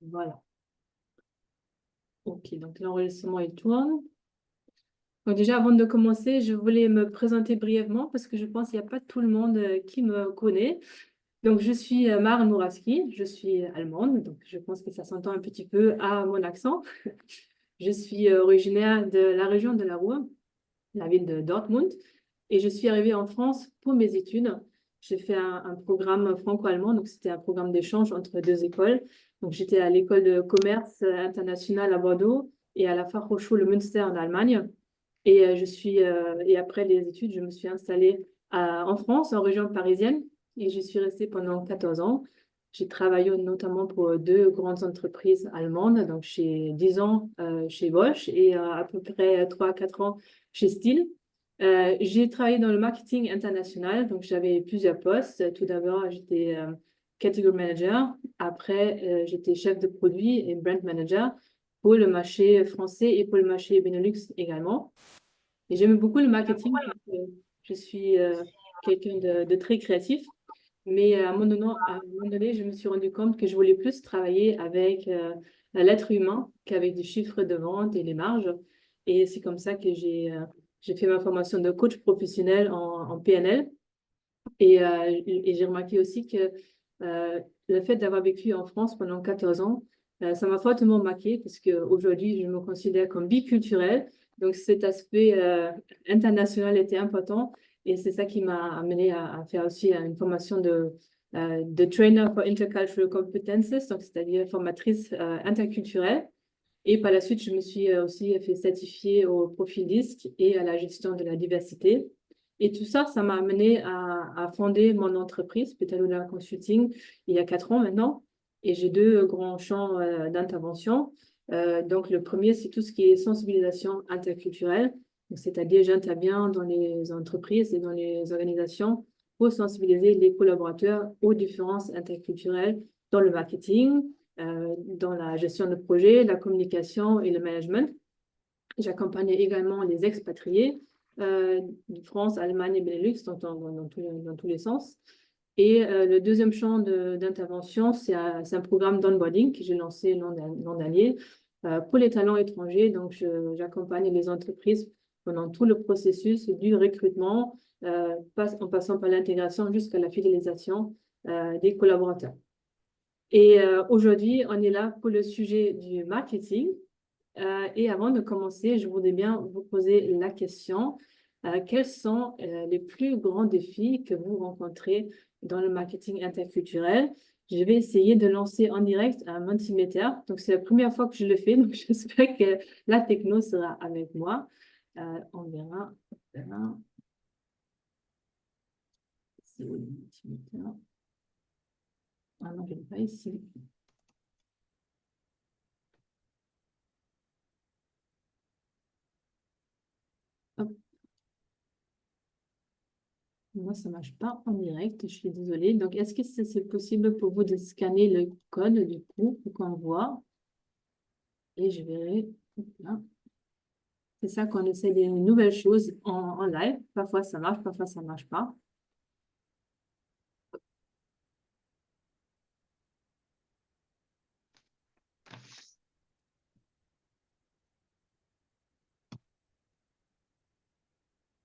Voilà. Ok, donc l'enregistrement il tourne. Donc déjà, avant de commencer, je voulais me présenter brièvement parce que je pense qu'il n'y a pas tout le monde qui me connaît. Donc, je suis Mare Mouraski, je suis allemande, donc je pense que ça s'entend un petit peu à mon accent. Je suis originaire de la région de la Ruhr, la ville de Dortmund, et je suis arrivée en France pour mes études. J'ai fait un programme franco-allemand, donc c'était un programme d'échange entre deux écoles. Donc, j'étais à l'école de commerce international à Bordeaux et à la Fachhochschule Münster en Allemagne. Et après les études, je me suis installée en France, en région parisienne, et j'y suis restée pendant 14 ans. J'ai travaillé notamment pour deux grandes entreprises allemandes, donc chez 10 ans chez Bosch et à peu près 3 à 4 ans chez Stihl. J'ai travaillé dans le marketing international, donc j'avais plusieurs postes. Tout d'abord, j'étais category manager. Après, j'étais chef de produit et brand manager pour le marché français et pour le marché Benelux également. Et j'aime beaucoup le marketing parce que je suis quelqu'un de très créatif. Mais à un moment donné, je me suis rendu compte que je voulais plus travailler avec l'être humain qu'avec des chiffres de vente et les marges. Et c'est comme ça que j'ai fait ma formation de coach professionnel en PNL. Et j'ai remarqué aussi que le fait d'avoir vécu en France pendant 14 ans, ça m'a fortement marqué parce qu'aujourd'hui, je me considère comme biculturelle. Donc, cet aspect international était important et c'est ça qui m'a amené à faire aussi une formation de Trainer for Intercultural Competences, donc c'est-à-dire formatrice interculturelle. Et par la suite, je me suis aussi fait certifier au profil DISC et à la gestion de la diversité. Et tout ça, ça m'a amené à fonder mon entreprise, Petaluna Consulting, il y a 4 ans maintenant. Et j'ai deux grands champs d'intervention. Donc, le premier, c'est tout ce qui est sensibilisation interculturelle. Donc, c'est-à-dire, j'interviens dans les entreprises et dans les organisations pour sensibiliser les collaborateurs aux différences interculturelles dans le marketing, dans la gestion de projet, la communication et le management. J'accompagne également les expatriés de France, Allemagne et Benelux dans tous les sens. Et le deuxième champ d'intervention, c'est un programme d'onboarding que j'ai lancé l'an dernier pour les talents étrangers. Donc, j'accompagne les entreprises pendant tout le processus du recrutement, en passant par l'intégration jusqu'à la fidélisation des collaborateurs. Et aujourd'hui, on est là pour le sujet du marketing. Et avant de commencer, je voudrais bien vous poser la question, quels sont les plus grands défis que vous rencontrez dans le marketing interculturel? Je vais essayer de lancer en direct un Mentimeter. Donc, c'est la première fois que je le fais, donc j'espère que la techno sera avec moi. On verra. C'est où le Mentimeter? Ah non, je ne l'ai pas ici. Hop. Moi, ça ne marche pas en direct, je suis désolée. Donc, est-ce que c'est possible pour vous de scanner le code du coup pour qu'on voit? Et je verrai. Là. C'est ça qu'on essaie des nouvelles choses en live. Parfois, ça marche, parfois, ça ne marche pas.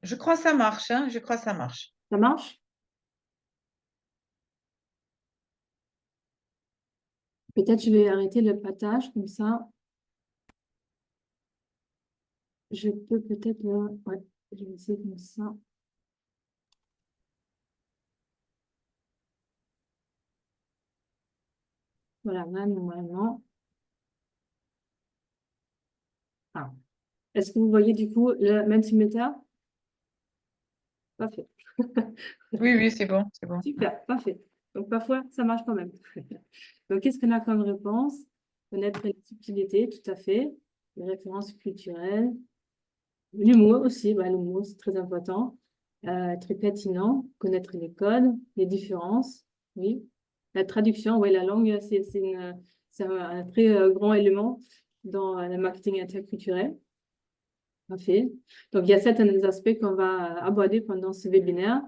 Je crois que ça marche, hein, je crois que ça marche. Ça marche? Peut-être je vais arrêter le partage comme ça. Je peux peut-être... ouais, je vais essayer comme ça. Voilà, là, normalement. Ah. Est-ce que vous voyez du coup le Mentimeter? Parfait. Oui, oui, c'est bon, c'est bon. Super, parfait. Donc parfois, ça marche quand même. Donc, qu'est-ce qu'on a comme réponse? Connaître les subtilités, tout à fait. Les références culturelles. L'humour aussi, bah, l'humour, c'est très important. Très pertinent. Connaître les codes, les différences, oui. La traduction, oui, la langue, c'est un très grand élément dans le marketing interculturel. Parfait. Donc, il y a certains aspects qu'on va aborder pendant ce webinaire.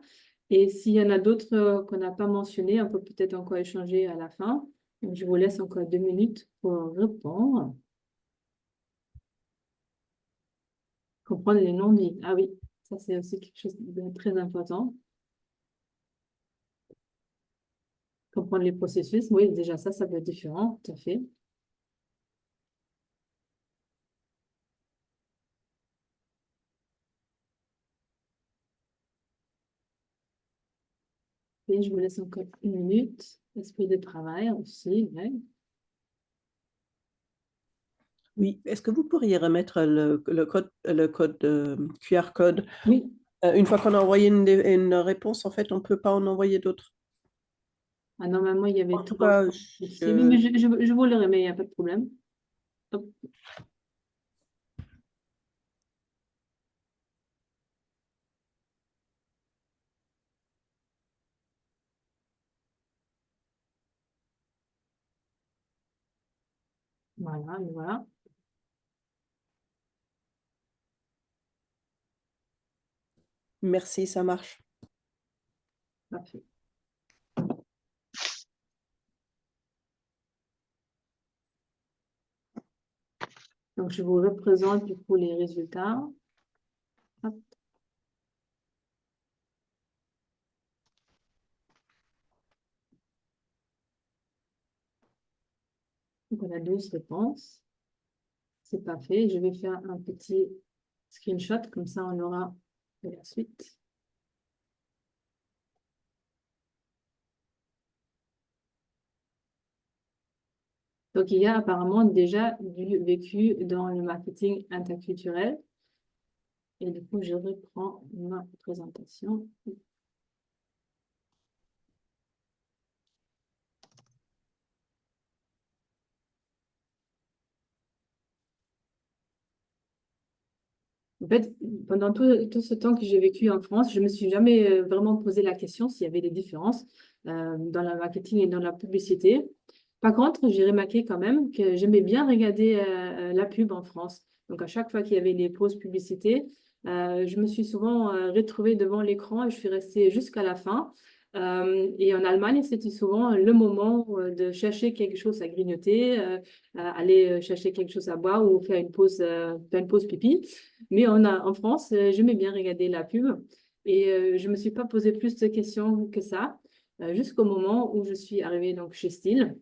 Et s'il y en a d'autres qu'on n'a pas mentionnés, on peut peut-être encore échanger à la fin. Donc, je vous laisse encore 2 minutes pour répondre. Comprendre les non-dits. Ah oui, ça c'est aussi quelque chose de très important. Comprendre les processus. Oui, déjà ça peut être différent, tout à fait. Et je vous laisse encore 1 minute. Esprit de travail aussi, ouais. Oui, est-ce que vous pourriez remettre le code QR code? Oui, Une fois qu'on a envoyé une réponse, en fait, on ne peut pas en envoyer d'autres. ah, normalement, il y avait En tout 3 cas, possibles, mais je vous le remets, il n'y a pas de problème. Hop. Voilà, et voilà. merci, ça marche. Parfait. Donc, je vous représente du coup les résultats. Hop. Donc, on a 12 réponses. C'est pas fait. Je vais faire un petit screenshot, comme ça on aura la suite. Donc, il y a apparemment déjà du vécu dans le marketing interculturel. Et du coup, je reprends ma présentation. En fait, pendant tout ce temps que j'ai vécu en France, je ne me suis jamais vraiment posé la question s'il y avait des différences dans le marketing et dans la publicité. Par contre, j'ai remarqué quand même que j'aimais bien regarder la pub en France. Donc, à chaque fois qu'il y avait des pauses publicité, je me suis souvent retrouvée devant l'écran et je suis restée jusqu'à la fin. Et en Allemagne, c'était souvent le moment de chercher quelque chose à grignoter, aller chercher quelque chose à boire ou faire une pause pipi. Mais en France, j'aimais bien regarder la pub et je ne me suis pas posé plus de questions que ça jusqu'au moment où je suis arrivée donc, chez Steel.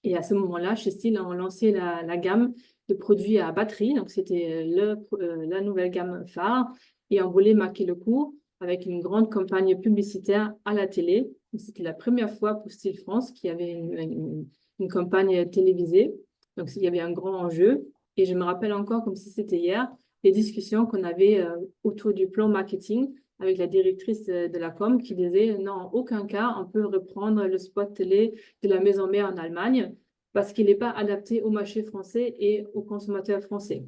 Et à ce moment-là, chez Steel, on lancé la gamme de produits à batterie. Donc, c'était la nouvelle gamme phare. Et on voulait marquer le coup avec une grande campagne publicitaire à la télé. C'était la première fois pour Steel France qu'il y avait une campagne télévisée. Donc, il y avait un grand enjeu. Et je me rappelle encore, comme si c'était hier, les discussions qu'on avait autour du plan marketing avec la directrice de la com qui disait non, en aucun cas, on peut reprendre le spot télé de la maison mère en Allemagne parce qu'il n'est pas adapté au marché français et aux consommateurs français.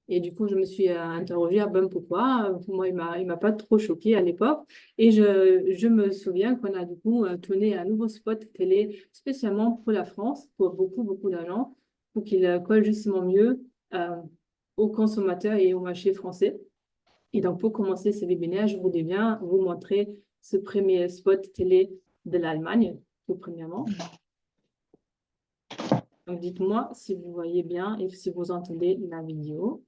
Et du coup, je me suis interrogée, ah ben pourquoi? Moi, il m'a pas trop choquée à l'époque. Et je me souviens qu'on a du coup tourné un nouveau spot télé spécialement pour la France, pour beaucoup, beaucoup d'argent, pour qu'il colle justement mieux euh, aux consommateurs et au marché français. Et donc, pour commencer ce webinaire, je voudrais bien vous montrer ce premier spot télé de l'Allemagne, tout premièrement. Donc, dites-moi si vous voyez bien et si vous entendez la vidéo.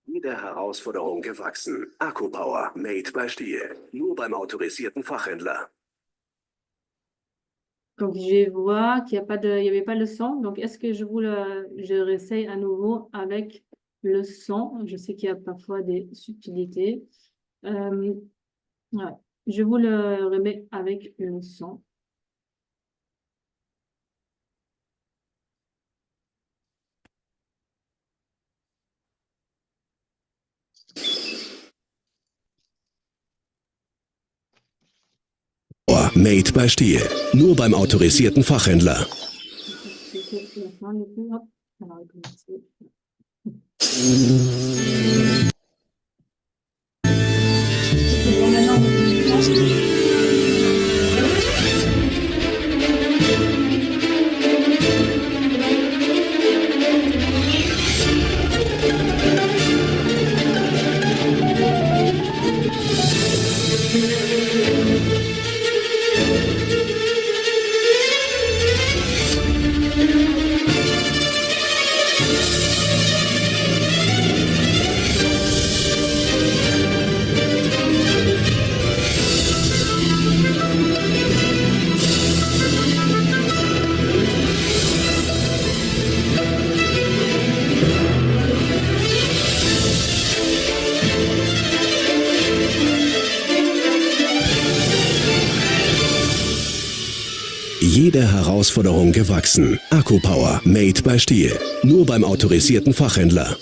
Der Herausforderung gewachsen. Akkupower, made by Stihl. Nur beim autorisierten Fachhändler. Donc, je vois qu'il n'y a pas il y avait pas le son. Donc, est-ce que je réessaye à nouveau avec le son. Je sais qu'il y a parfois des subtilités. Ouais. Je vous le remets avec le son. Made by Stihl. Nur beim autorisierten Fachhändler. Jeder Herausforderung gewachsen. Akkupower, made by Stihl. Nur beim autorisierten Fachhändler.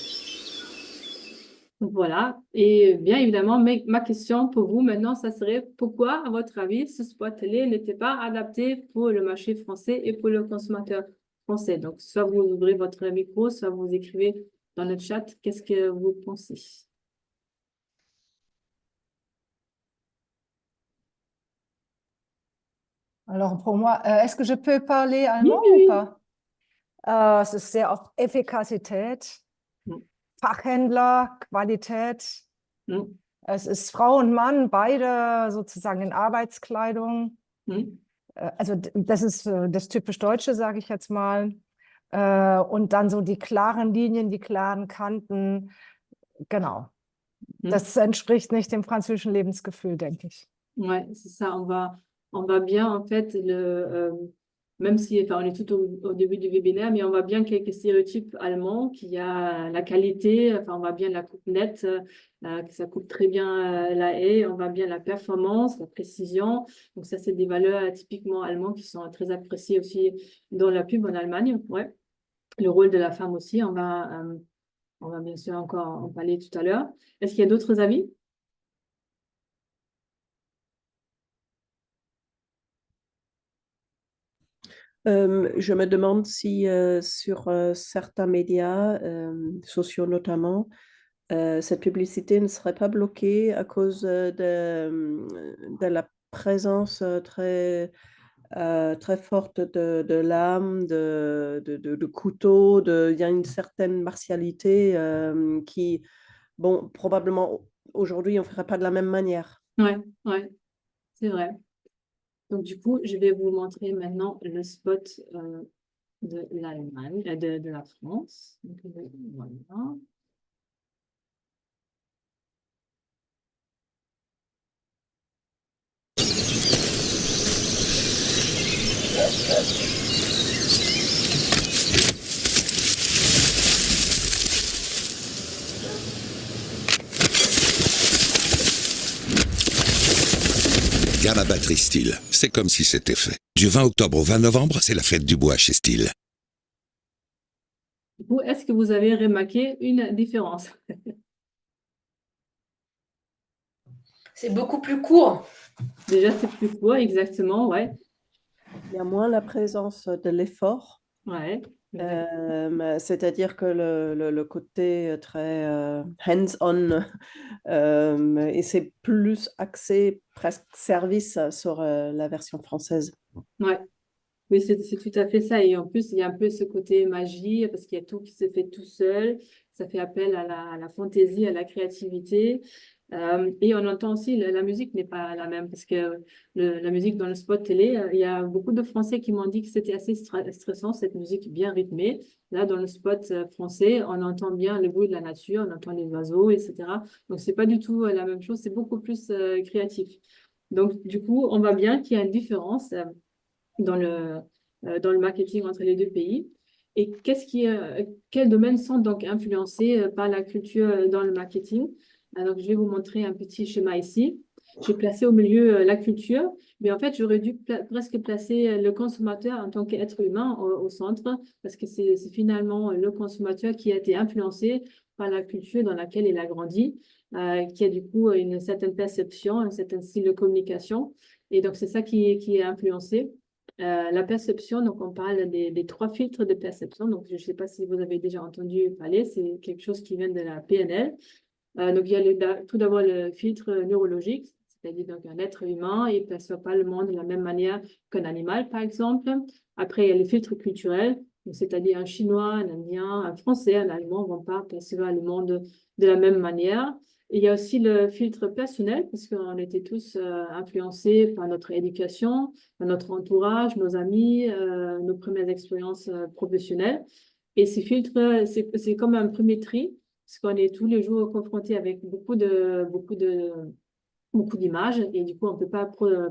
Voilà. Et bien évidemment, ma question pour vous maintenant, ça serait pourquoi, à votre avis, ce spot télé n'était pas adapté pour le marché français et pour le consommateur français? Donc, soit vous ouvrez votre micro, soit vous écrivez dans le chat, qu'est-ce que vous pensez? Alors pour moi, est-ce que je peux parler allemand Oui, oui, ou pas? Es ist sehr auf Effektivität, Fachhändler, Qualität. Es ist Frau und Mann, beide sozusagen in Arbeitskleidung. Also das ist das typisch Deutsche, sage ich jetzt mal. Und dann so die klaren Linien, die klaren Kanten. Genau. Das entspricht nicht dem französischen Lebensgefühl, denke ich. Ouais, c'est ça. On va bien, en fait, même si enfin, on est tout au début du webinaire, mais on voit bien quelques stéréotypes allemands, qu'il y a la qualité, enfin, on voit bien la coupe nette, que ça coupe très bien la haie, on voit bien la performance, la précision. Donc ça, c'est des valeurs typiquement allemandes qui sont très appréciées aussi dans la pub en Allemagne. Ouais. Le rôle de la femme aussi, on va bien sûr encore en parler tout à l'heure. Est-ce qu'il y a d'autres avis? Je me demande si sur certains médias sociaux notamment, cette publicité ne serait pas bloquée à cause de la présence très forte de lames, de couteaux. Il y a une certaine martialité qui, bon, probablement aujourd'hui, on ne ferait pas de la même manière. Ouais, ouais, c'est vrai. Donc, du coup, je vais vous montrer maintenant le spot de l'Allemagne, de la France. Donc, voilà. Gamme à batterie Stihl, c'est comme si c'était fait. Du 20 octobre au 20 novembre, c'est la fête du bois chez Stihl. Du coup, est-ce que vous avez remarqué une différence? C'est beaucoup plus court. Déjà, c'est plus court, exactement, ouais. Il y a moins la présence de l'effort. Ouais. C'est-à-dire que le côté très hands-on, et c'est plus axé presque service sur la version française. Ouais. Oui, c'est tout à fait ça. Et en plus, il y a un peu ce côté magie, parce qu'il y a tout qui se fait tout seul. Ça fait appel à la fantaisie, à la créativité. Et on entend aussi, la musique n'est pas la même, parce que la musique dans le spot télé, il y a beaucoup de Français qui m'ont dit que c'était assez stressant, cette musique bien rythmée. Là, dans le spot français, on entend bien le bruit de la nature, on entend les oiseaux, etc. Donc, c'est pas du tout la même chose, c'est beaucoup plus créatif. Donc, du coup, on voit bien qu'il y a une différence dans le marketing entre les deux pays. et quels domaines sont donc influencés par la culture dans le marketing. Alors, je vais vous montrer un petit schéma ici. J'ai placé au milieu la culture, mais en fait, j'aurais dû presque placer le consommateur en tant qu'être humain au centre, parce que c'est finalement le consommateur qui a été influencé par la culture dans laquelle il a grandi, qui a du coup une certaine perception, un certain style de communication. Et donc, c'est ça qui est influencé. La perception, donc on parle des 3 filtres de perception. Donc, je ne sais pas si vous avez déjà entendu parler, c'est quelque chose qui vient de la PNL. Donc, il y a tout d'abord le filtre neurologique, c'est-à-dire donc un être humain, il ne perçoit pas le monde de la même manière qu'un animal, par exemple. Après, il y a le filtre culturel, c'est-à-dire un Chinois, un Indien, un Français, un Allemand ne vont pas percevoir le monde de la même manière. Et il y a aussi le filtre personnel, parce qu'on était tous influencés par notre éducation, par notre entourage, nos amis, nos premières expériences professionnelles. Et ces filtres, c'est comme un premier tri, parce qu'on est tous les jours confrontés avec beaucoup d'images et du coup, on ne peut pas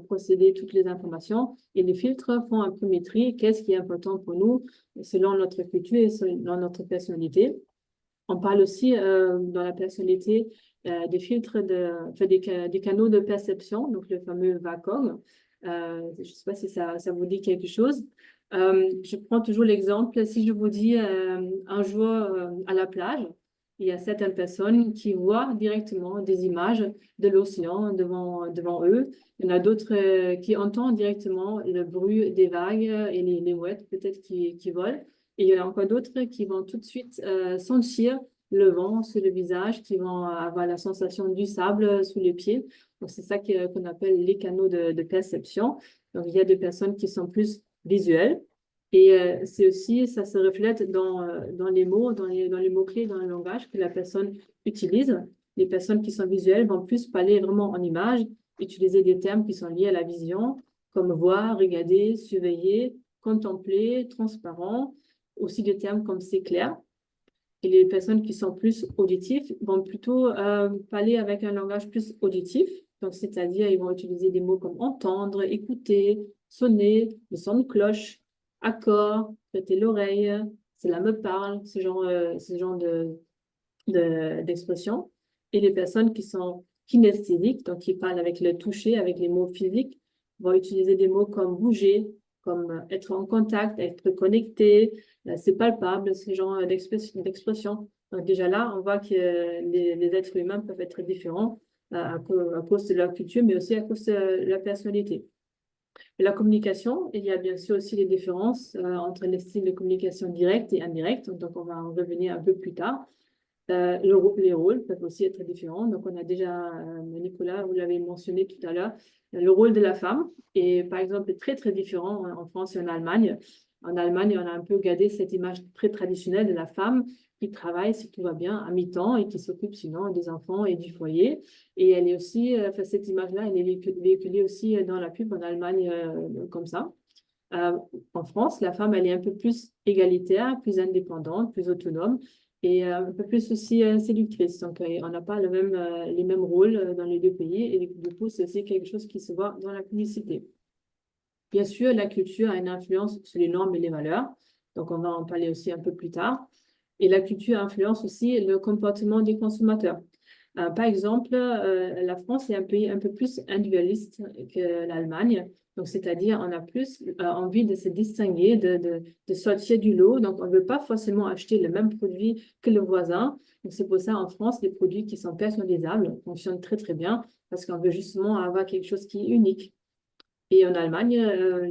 procéder toutes les informations. Et les filtres font un premier tri. Qu'est-ce qui est important pour nous selon notre culture et selon notre personnalité? On parle aussi dans la personnalité des filtres, des canaux de perception, donc le fameux VACOM. Je ne sais pas si ça vous dit quelque chose. Je prends toujours l'exemple, si je vous dis un jour à la plage, il y a certaines personnes qui voient directement des images de l'océan devant eux. Il y en a d'autres qui entendent directement le bruit des vagues et les mouettes peut-être qui volent. Et il y en a encore d'autres qui vont tout de suite sentir le vent sur le visage, qui vont avoir la sensation du sable sous les pieds. Donc, c'est ça qu'on appelle les canaux de perception. Donc, il y a des personnes qui sont plus visuelles. Et c'est aussi, ça se reflète dans les mots, dans les mots-clés, dans le langage que la personne utilise. Les personnes qui sont visuelles vont plus parler vraiment en images, utiliser des termes qui sont liés à la vision, comme voir, regarder, surveiller, contempler, transparent, aussi des termes comme c'est clair. Et les personnes qui sont plus auditives vont plutôt parler avec un langage plus auditif. Donc, c'est-à-dire, ils vont utiliser des mots comme entendre, écouter, sonner, le son de cloche, accord, prêter l'oreille, cela me parle, ce genre d'expression. Et les personnes qui sont kinesthésiques, donc qui parlent avec le toucher, avec les mots physiques, vont utiliser des mots comme bouger, comme être en contact, être connecté, c'est palpable, ce genre d'expression. Donc déjà là, on voit que les êtres humains peuvent être différents à cause de leur culture, mais aussi à cause de leur personnalité. Et la communication, il y a bien sûr aussi les différences entre les styles de communication directe et indirecte, donc on va en revenir un peu plus tard. Les rôles peuvent aussi être différents. Donc, on a déjà, Nicolas, vous l'avez mentionné tout à l'heure, le rôle de la femme est, par exemple, très, très différent en France et en Allemagne. En Allemagne, on a un peu gardé cette image très traditionnelle de la femme qui travaille, si tout va bien, à mi-temps et qui s'occupe sinon des enfants et du foyer. Et elle est aussi, cette image-là, elle est véhiculée aussi dans la pub en Allemagne comme ça. En France, la femme, elle est un peu plus égalitaire, plus indépendante, plus autonome et un peu plus aussi séductrice. Donc, on n'a pas les mêmes rôles dans les deux pays. Et du coup, c'est aussi quelque chose qui se voit dans la publicité. Bien sûr, la culture a une influence sur les normes et les valeurs. Donc, on va en parler aussi un peu plus tard. Et la culture influence aussi le comportement des consommateurs. Par exemple, la France est un pays un peu plus individualiste que l'Allemagne. Donc, c'est-à-dire, on a plus envie de se distinguer, de sortir du lot. Donc, on ne veut pas forcément acheter le même produit que le voisin. Donc, c'est pour ça, en France, les produits qui sont personnalisables fonctionnent très, très bien parce qu'on veut justement avoir quelque chose qui est unique. Et en Allemagne,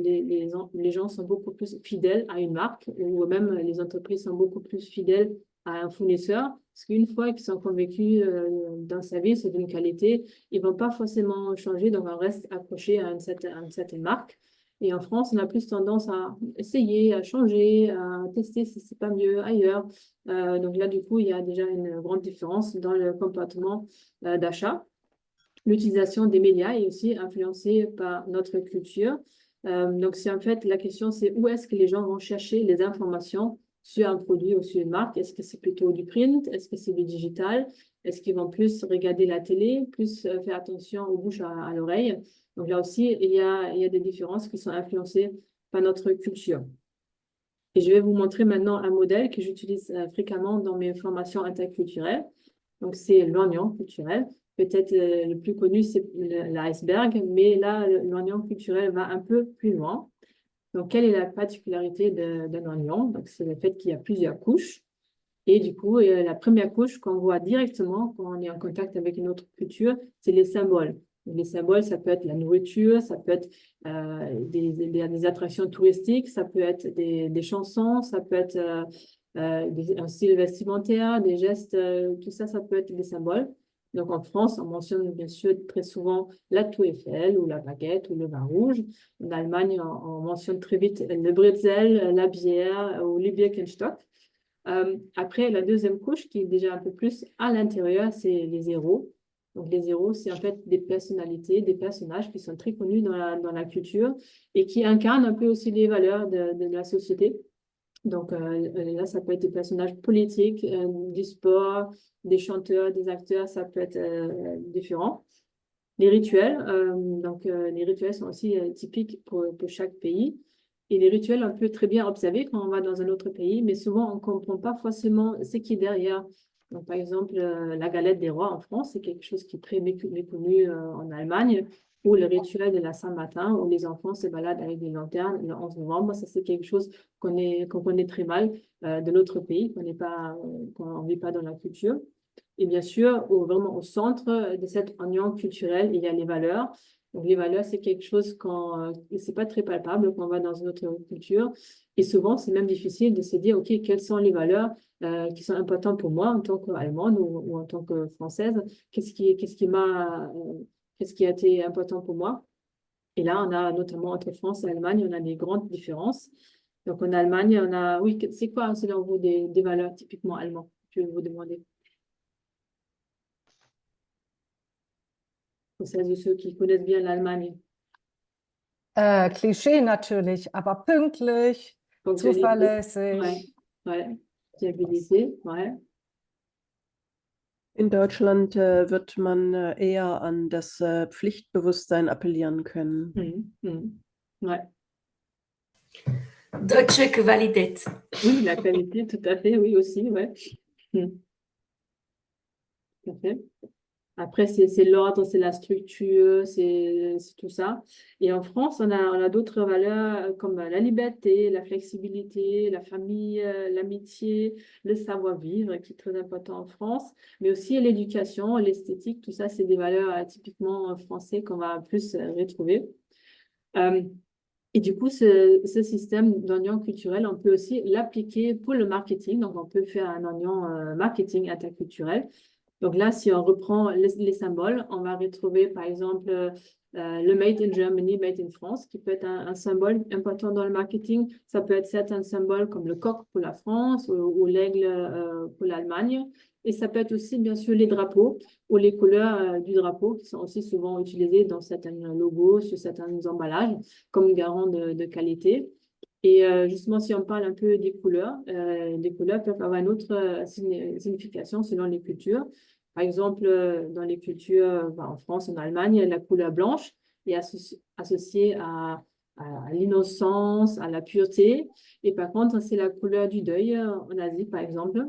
les gens sont beaucoup plus fidèles à une marque ou même les entreprises sont beaucoup plus fidèles à un fournisseur parce qu'une fois qu'ils sont convaincus d'un service ou d'une qualité, ils ne vont pas forcément changer, donc on reste accroché à une certaine marque. Et en France, on a plus tendance à essayer, à changer, à tester si ce n'est pas mieux ailleurs. Donc là, du coup, il y a déjà une grande différence dans le comportement d'achat. L'utilisation des médias est aussi influencée par notre culture. Donc, en fait, la question, c'est où est-ce que les gens vont chercher les informations sur un produit ou sur une marque? Est-ce que c'est plutôt du print? Est-ce que c'est du digital? Est-ce qu'ils vont plus regarder la télé, plus faire attention aux bouches à l'oreille? Donc là aussi, il y a des différences qui sont influencées par notre culture. Et je vais vous montrer maintenant un modèle que j'utilise fréquemment dans mes formations interculturelles. Donc, c'est l'oignon culturel. Peut-être le plus connu, c'est l'iceberg, mais là, l'oignon culturel va un peu plus loin. Donc, quelle est la particularité d'un oignon? Donc, c'est le fait qu'il y a plusieurs couches. Et du coup, la première couche qu'on voit directement quand on est en contact avec une autre culture, c'est les symboles. Les symboles, ça peut être la nourriture, ça peut être des attractions touristiques, ça peut être des chansons, ça peut être un style vestimentaire, des gestes, tout ça, ça peut être des symboles. Donc en France, on mentionne bien sûr très souvent la Tour Eiffel ou la baguette ou le vin rouge. En Allemagne, on mentionne très vite le Brezel, la bière ou le Birkenstock. Après, la deuxième couche, qui est déjà un peu plus à l'intérieur, c'est les héros. Donc, les héros, c'est en fait des personnalités, des personnages qui sont très connus dans la culture et qui incarnent un peu aussi les valeurs de la société. Donc, là, ça peut être des personnages politiques, du sport, des chanteurs, des acteurs, ça peut être différent. Les rituels, les rituels sont aussi typiques pour chaque pays. Et les rituels, on peut très bien observer quand on va dans un autre pays, mais souvent, on ne comprend pas forcément ce qui est derrière. Donc, par exemple, la galette des rois en France, c'est quelque chose qui est très méconnu en Allemagne, ou le rituel de la Saint-Martin, où les enfants se baladent avec des lanternes le 11 novembre. Ça, c'est quelque chose qu'on connaît très mal de notre pays, qu'on ne vit pas dans la culture. Et bien sûr, vraiment au centre de cet oignon culturel, il y a les valeurs. Donc, les valeurs, c'est quelque chose c'est pas très palpable quand on va dans une autre culture. Et souvent, c'est même difficile de se dire, OK, quelles sont les valeurs qui sont importantes pour moi en tant qu'Allemande ou en tant que Française? Qu'est-ce qui a été important pour moi? Et là, on a notamment entre France et Allemagne, on a des grandes différences. Donc, en Allemagne, oui, c'est quoi, selon vous, des valeurs typiquement allemandes? Je vais vous demander. Pour celles et ceux qui connaissent bien l'Allemagne. Klischee natürlich, aber pünktlich, zuverlässig. Ouais, Fiabilité, ouais. In Deutschland wird man eher an das Pflichtbewusstsein appellieren können. Ouais. Deutsche Qualität. Oui, la qualité, tout à fait, oui aussi, ouais. Tout à fait. Après, c'est l'ordre, c'est la structure, c'est tout ça. Et en France, on a d'autres valeurs comme la liberté, la flexibilité, la famille, l'amitié, le savoir-vivre, qui est très important en France, mais aussi l'éducation, l'esthétique, tout ça, c'est des valeurs typiquement françaises qu'on va plus retrouver. Et du coup, ce système d'oignon culturel, on peut aussi l'appliquer pour le marketing. Donc, on peut faire un oignon marketing interculturel. Donc là, si on reprend les symboles, on va retrouver par exemple le Made in Germany, Made in France, qui peut être un symbole important dans le marketing. Ça peut être certains symboles comme le coq pour la France ou l'aigle pour l'Allemagne. Et ça peut être aussi, bien sûr, les drapeaux ou les couleurs du drapeau qui sont aussi souvent utilisées dans certains logos, sur certains emballages, comme garant de qualité. Et justement, si on parle un peu des couleurs peuvent avoir une autre signification selon les cultures. Par exemple, dans les cultures, en France, en Allemagne, la couleur blanche est associée à l'innocence, à la pureté. Et par contre, c'est la couleur du deuil en Asie, par exemple.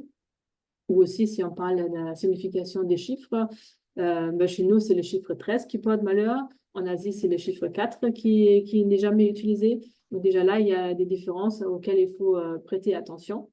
Ou aussi, si on parle de la signification des chiffres, chez nous, c'est le chiffre 13 qui porte malheur. En Asie, c'est le chiffre 4 qui n'est jamais utilisé. Donc déjà là, il y a des différences auxquelles il faut prêter attention.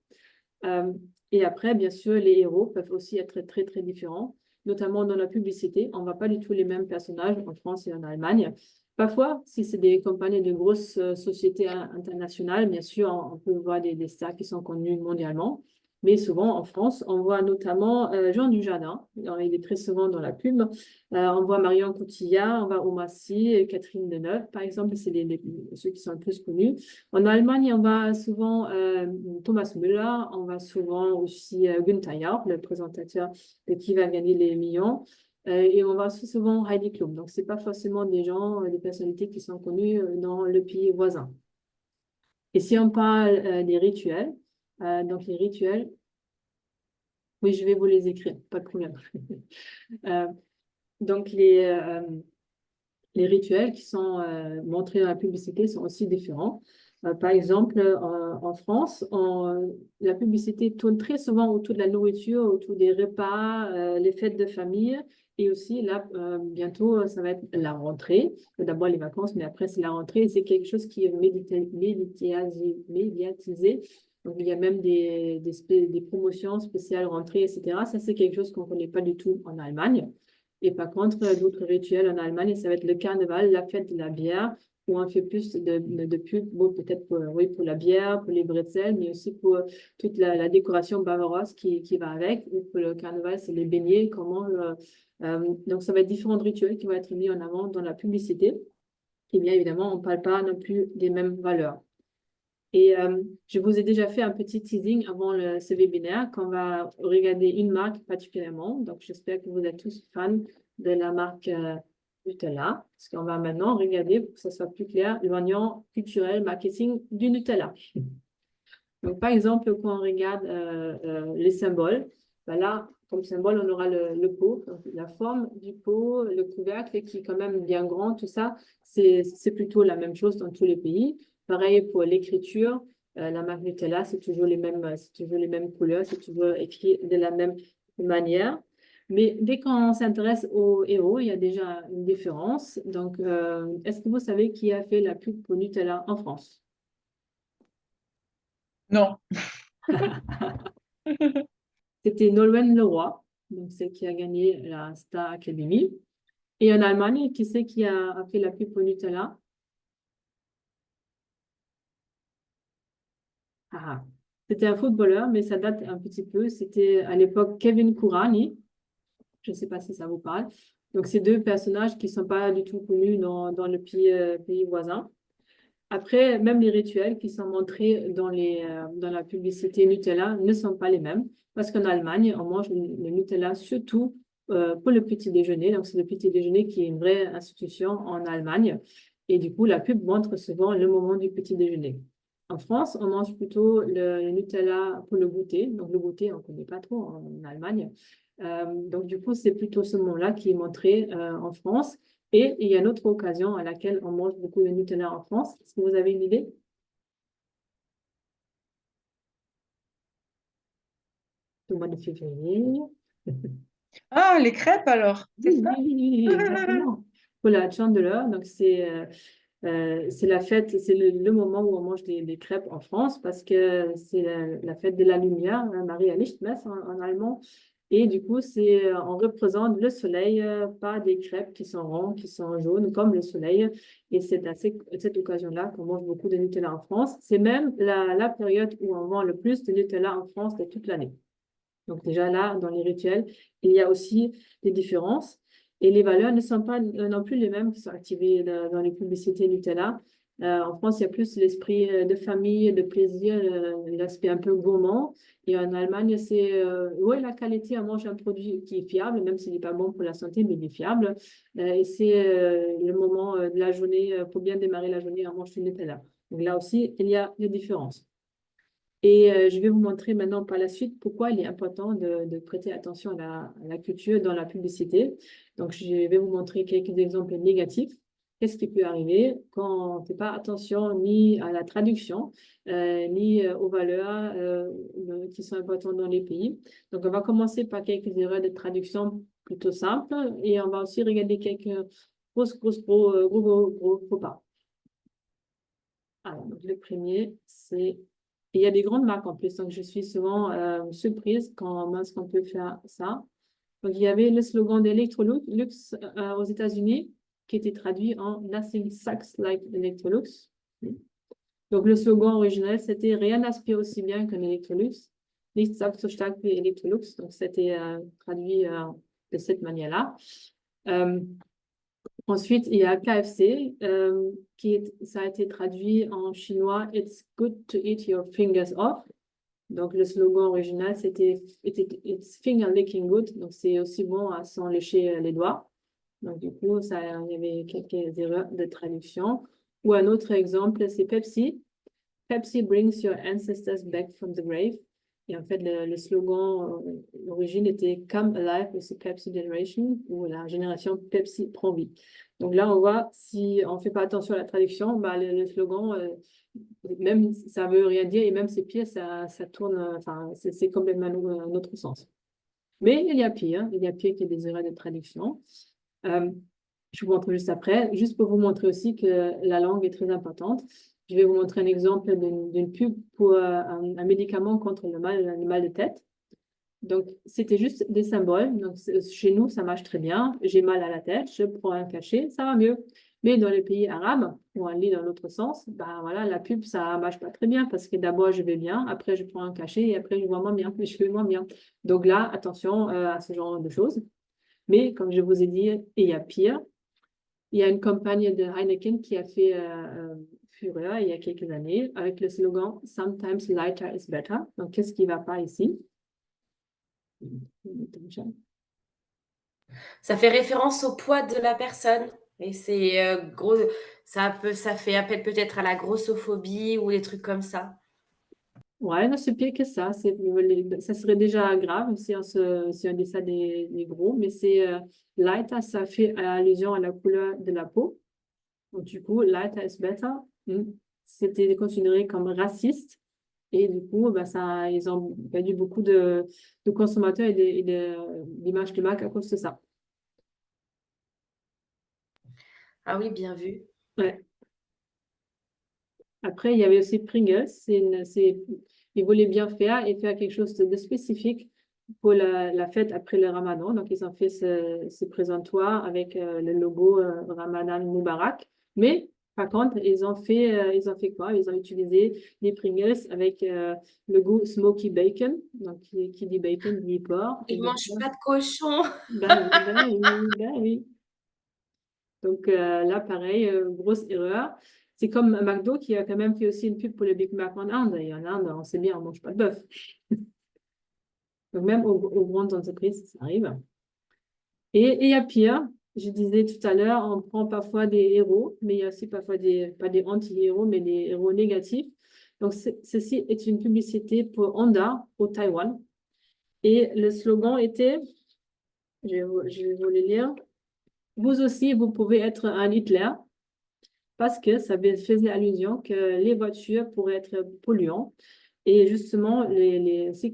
Et après, bien sûr, les héros peuvent aussi être très, très différents, notamment dans la publicité. On ne voit pas du tout les mêmes personnages en France et en Allemagne. Parfois, si c'est des compagnies de grosses sociétés internationales, bien sûr, on peut voir des stars qui sont connues mondialement. Mais souvent, en France, on voit notamment Jean Dujardin. Alors, il est très souvent dans la pub. On voit Marion Cotillard, on voit Omar Sy, Catherine Deneuve, par exemple. C'est ceux qui sont le plus connus. En Allemagne, on voit souvent Thomas Müller. On voit souvent aussi Günther Jauch, le présentateur de Qui va gagner les millions. Et on voit aussi souvent Heidi Klum. Donc, ce n'est pas forcément des gens, des personnalités qui sont connues dans le pays voisin. Et si on parle des rituels, donc les rituels, oui, je vais vous les écrire, pas de problème. Donc les rituels qui sont montrés dans la publicité sont aussi différents. Par exemple, en France, la publicité tourne très souvent autour de la nourriture, autour des repas, les fêtes de famille. Et aussi, là, bientôt, ça va être la rentrée. D'abord les vacances, mais après, c'est la rentrée. Et c'est quelque chose qui est médiatisé. Donc, il y a même des promotions spéciales rentrée, etc. Ça, c'est quelque chose qu'on ne connaît pas du tout en Allemagne. Et par contre, d'autres rituels en Allemagne, ça va être le carnaval, la fête de la bière, où on fait plus de pub, bon, peut-être pour, oui, pour la bière, pour les bretzels, mais aussi pour toute la décoration bavaroise qui va avec. Ou pour le carnaval, c'est les beignets, donc, ça va être différents rituels qui vont être mis en avant dans la publicité. Et bien évidemment, on ne parle pas non plus des mêmes valeurs. Et je vous ai déjà fait un petit teasing avant ce webinaire qu'on va regarder une marque particulièrement. Donc, j'espère que vous êtes tous fans de la marque Nutella. Parce qu'on va maintenant regarder, pour que ce soit plus clair, l'oignon culturel marketing du Nutella. Donc, par exemple, quand on regarde les symboles, ben là, comme symbole, on aura le pot, donc la forme du pot, le couvercle qui est quand même bien grand, tout ça, c'est plutôt la même chose dans tous les pays. Pareil pour l'écriture, la marque Nutella, c'est toujours les mêmes couleurs, c'est toujours écrit de la même manière. Mais dès qu'on s'intéresse aux héros, il y a déjà une différence. Donc, est-ce que vous savez qui a fait la pub pour Nutella en France? Non. C'était Nolwenn Leroy, donc celle qui a gagné la Star Academy. Et en Allemagne, qui c'est qui a fait la pub pour Nutella? Ah, c'était un footballeur, mais ça date un petit peu. C'était à l'époque Kevin Kurani. Je ne sais pas si ça vous parle. Donc, c'est deux personnages qui ne sont pas du tout connus dans le pays voisin. Après, même les rituels qui sont montrés dans la publicité Nutella ne sont pas les mêmes. Parce qu'en Allemagne, on mange le Nutella surtout pour le petit déjeuner. Donc, c'est le petit déjeuner qui est une vraie institution en Allemagne. Et du coup, la pub montre souvent le moment du petit déjeuner. En France, on mange plutôt le Nutella pour le goûter. Donc, le goûter, on ne connaît pas trop en Allemagne. Donc, du coup, c'est plutôt ce moment-là qui est montré en France. Et il y a une autre occasion à laquelle on mange beaucoup de Nutella en France. Est-ce que vous avez une idée? Le mois de février. Ah, les crêpes alors, c'est Oui, ça? oui, exactement. Pour la Chandeleur, donc c'est la fête, c'est le moment où on mange des crêpes en France parce que c'est la fête de la lumière, Maria Lichtmess en allemand. Et du coup, on représente le soleil par des crêpes qui sont rondes, qui sont jaunes, comme le soleil. Et c'est à cette occasion-là qu'on mange beaucoup de Nutella en France. C'est même la période où on vend le plus de Nutella en France de toute l'année. Donc déjà là, dans les rituels, il y a aussi des différences. Et les valeurs ne sont pas non plus les mêmes qui sont activées dans les publicités Nutella. En France, il y a plus l'esprit de famille, de plaisir, l'aspect un peu gourmand. Et en Allemagne, c'est ouais, la qualité, on mange un produit qui est fiable, même s'il n'est pas bon pour la santé, mais il est fiable. Et c'est le moment de la journée, pour bien démarrer la journée, on mange du Nutella. Donc là aussi, il y a des différences. Et je vais vous montrer maintenant par la suite pourquoi il est important de prêter attention à la culture dans la publicité. Donc, je vais vous montrer quelques exemples négatifs. Qu'est-ce qui peut arriver quand on ne fait pas attention ni à la traduction, ni aux valeurs qui sont importantes dans les pays. Donc, on va commencer par quelques erreurs de traduction plutôt simples et on va aussi regarder quelques gros faux pas. Alors, donc, le premier, c'est... Il y a des grandes marques en plus, donc je suis souvent surprise quand on peut faire ça. Donc, il y avait le slogan d'Electrolux aux États-Unis qui était traduit en Nothing sucks like Electrolux. Donc, le slogan original, c'était Rien n'aspire aussi bien qu'un Electrolux. Nichts saugt so stark wie Electrolux. Donc, c'était traduit de cette manière-là. Ensuite, il y a KFC, ça a été traduit en chinois « It's good to eat your fingers off ». Donc, le slogan original, c'était « It's finger licking good ». Donc, c'est aussi bon à s'en lécher les doigts. Donc, du coup, il y avait quelques erreurs de traduction. Ou un autre exemple, c'est Pepsi. « Pepsi brings your ancestors back from the grave ». Et en fait, le slogan d'origine était Come alive with the Pepsi generation, ou la génération Pepsi prend vie. Donc là, on voit, si on ne fait pas attention à la traduction, bah, le slogan, Même ça veut rien dire et même ces pieds, ça tourne, enfin, c'est complètement un autre sens. Mais il y a pire qu'il y a des erreurs de traduction. Je vous montre juste après, juste pour vous montrer aussi que la langue est très importante. Je vais vous montrer un exemple d'une pub pour un médicament contre le mal de tête. Donc, c'était juste des symboles. Donc, chez nous, ça marche très bien. J'ai mal à la tête, je prends un cachet, ça va mieux. Mais dans les pays arabes, où on lit dans l'autre sens, ben voilà, la pub, ça marche pas très bien parce que d'abord, je vais bien, après, je prends un cachet et après, je vois moins bien, je vais moins bien. Donc là, attention à ce genre de choses. Mais comme je vous ai dit, il y a pire. Il y a une campagne de Heineken qui a fait fureur il y a quelques années avec le slogan Sometimes lighter is better. Donc, qu'est-ce qui ne va pas ici? Ça fait référence au poids de la personne. Et c'est gros, ça fait appel peut-être à la grossophobie ou des trucs comme ça. Ouais, non, c'est pire que ça. Ça serait déjà grave si on dit ça des gros, mais c'est lighter, ça fait allusion à la couleur de la peau. Donc, du coup, lighter is better. C'était considéré comme raciste. Et du coup, bah, ils ont perdu beaucoup de consommateurs et d'images de marque à cause de ça. Ah oui, bien vu. Ouais. Après, il y avait aussi Pringles. Ils voulaient bien faire et faire quelque chose de spécifique pour la fête après le Ramadan. Donc, ils ont fait ce présentoir avec le logo Ramadan Mubarak. Mais, par contre, ils ont fait quoi? Ils ont utilisé des Pringles avec le goût smoky bacon. Donc, qui dit bacon dit porc. Ils ne mangent pas de cochon. Ben oui. Donc là, pareil, grosse erreur. C'est comme McDo qui a quand même fait aussi une pub pour le Big Mac en Inde. Et en Inde, on sait bien, on ne mange pas de bœuf. Donc même aux grandes entreprises, ça arrive. Et il y a pire. Je disais tout à l'heure, on prend parfois des héros, mais il y a aussi parfois pas des anti-héros, mais des héros négatifs. Donc ceci est une publicité pour Honda au Taïwan. Et le slogan était, je vais vous le lire, vous aussi, vous pouvez être un Hitler. Parce que ça faisait allusion que les voitures pourraient être polluantes. Et justement, ce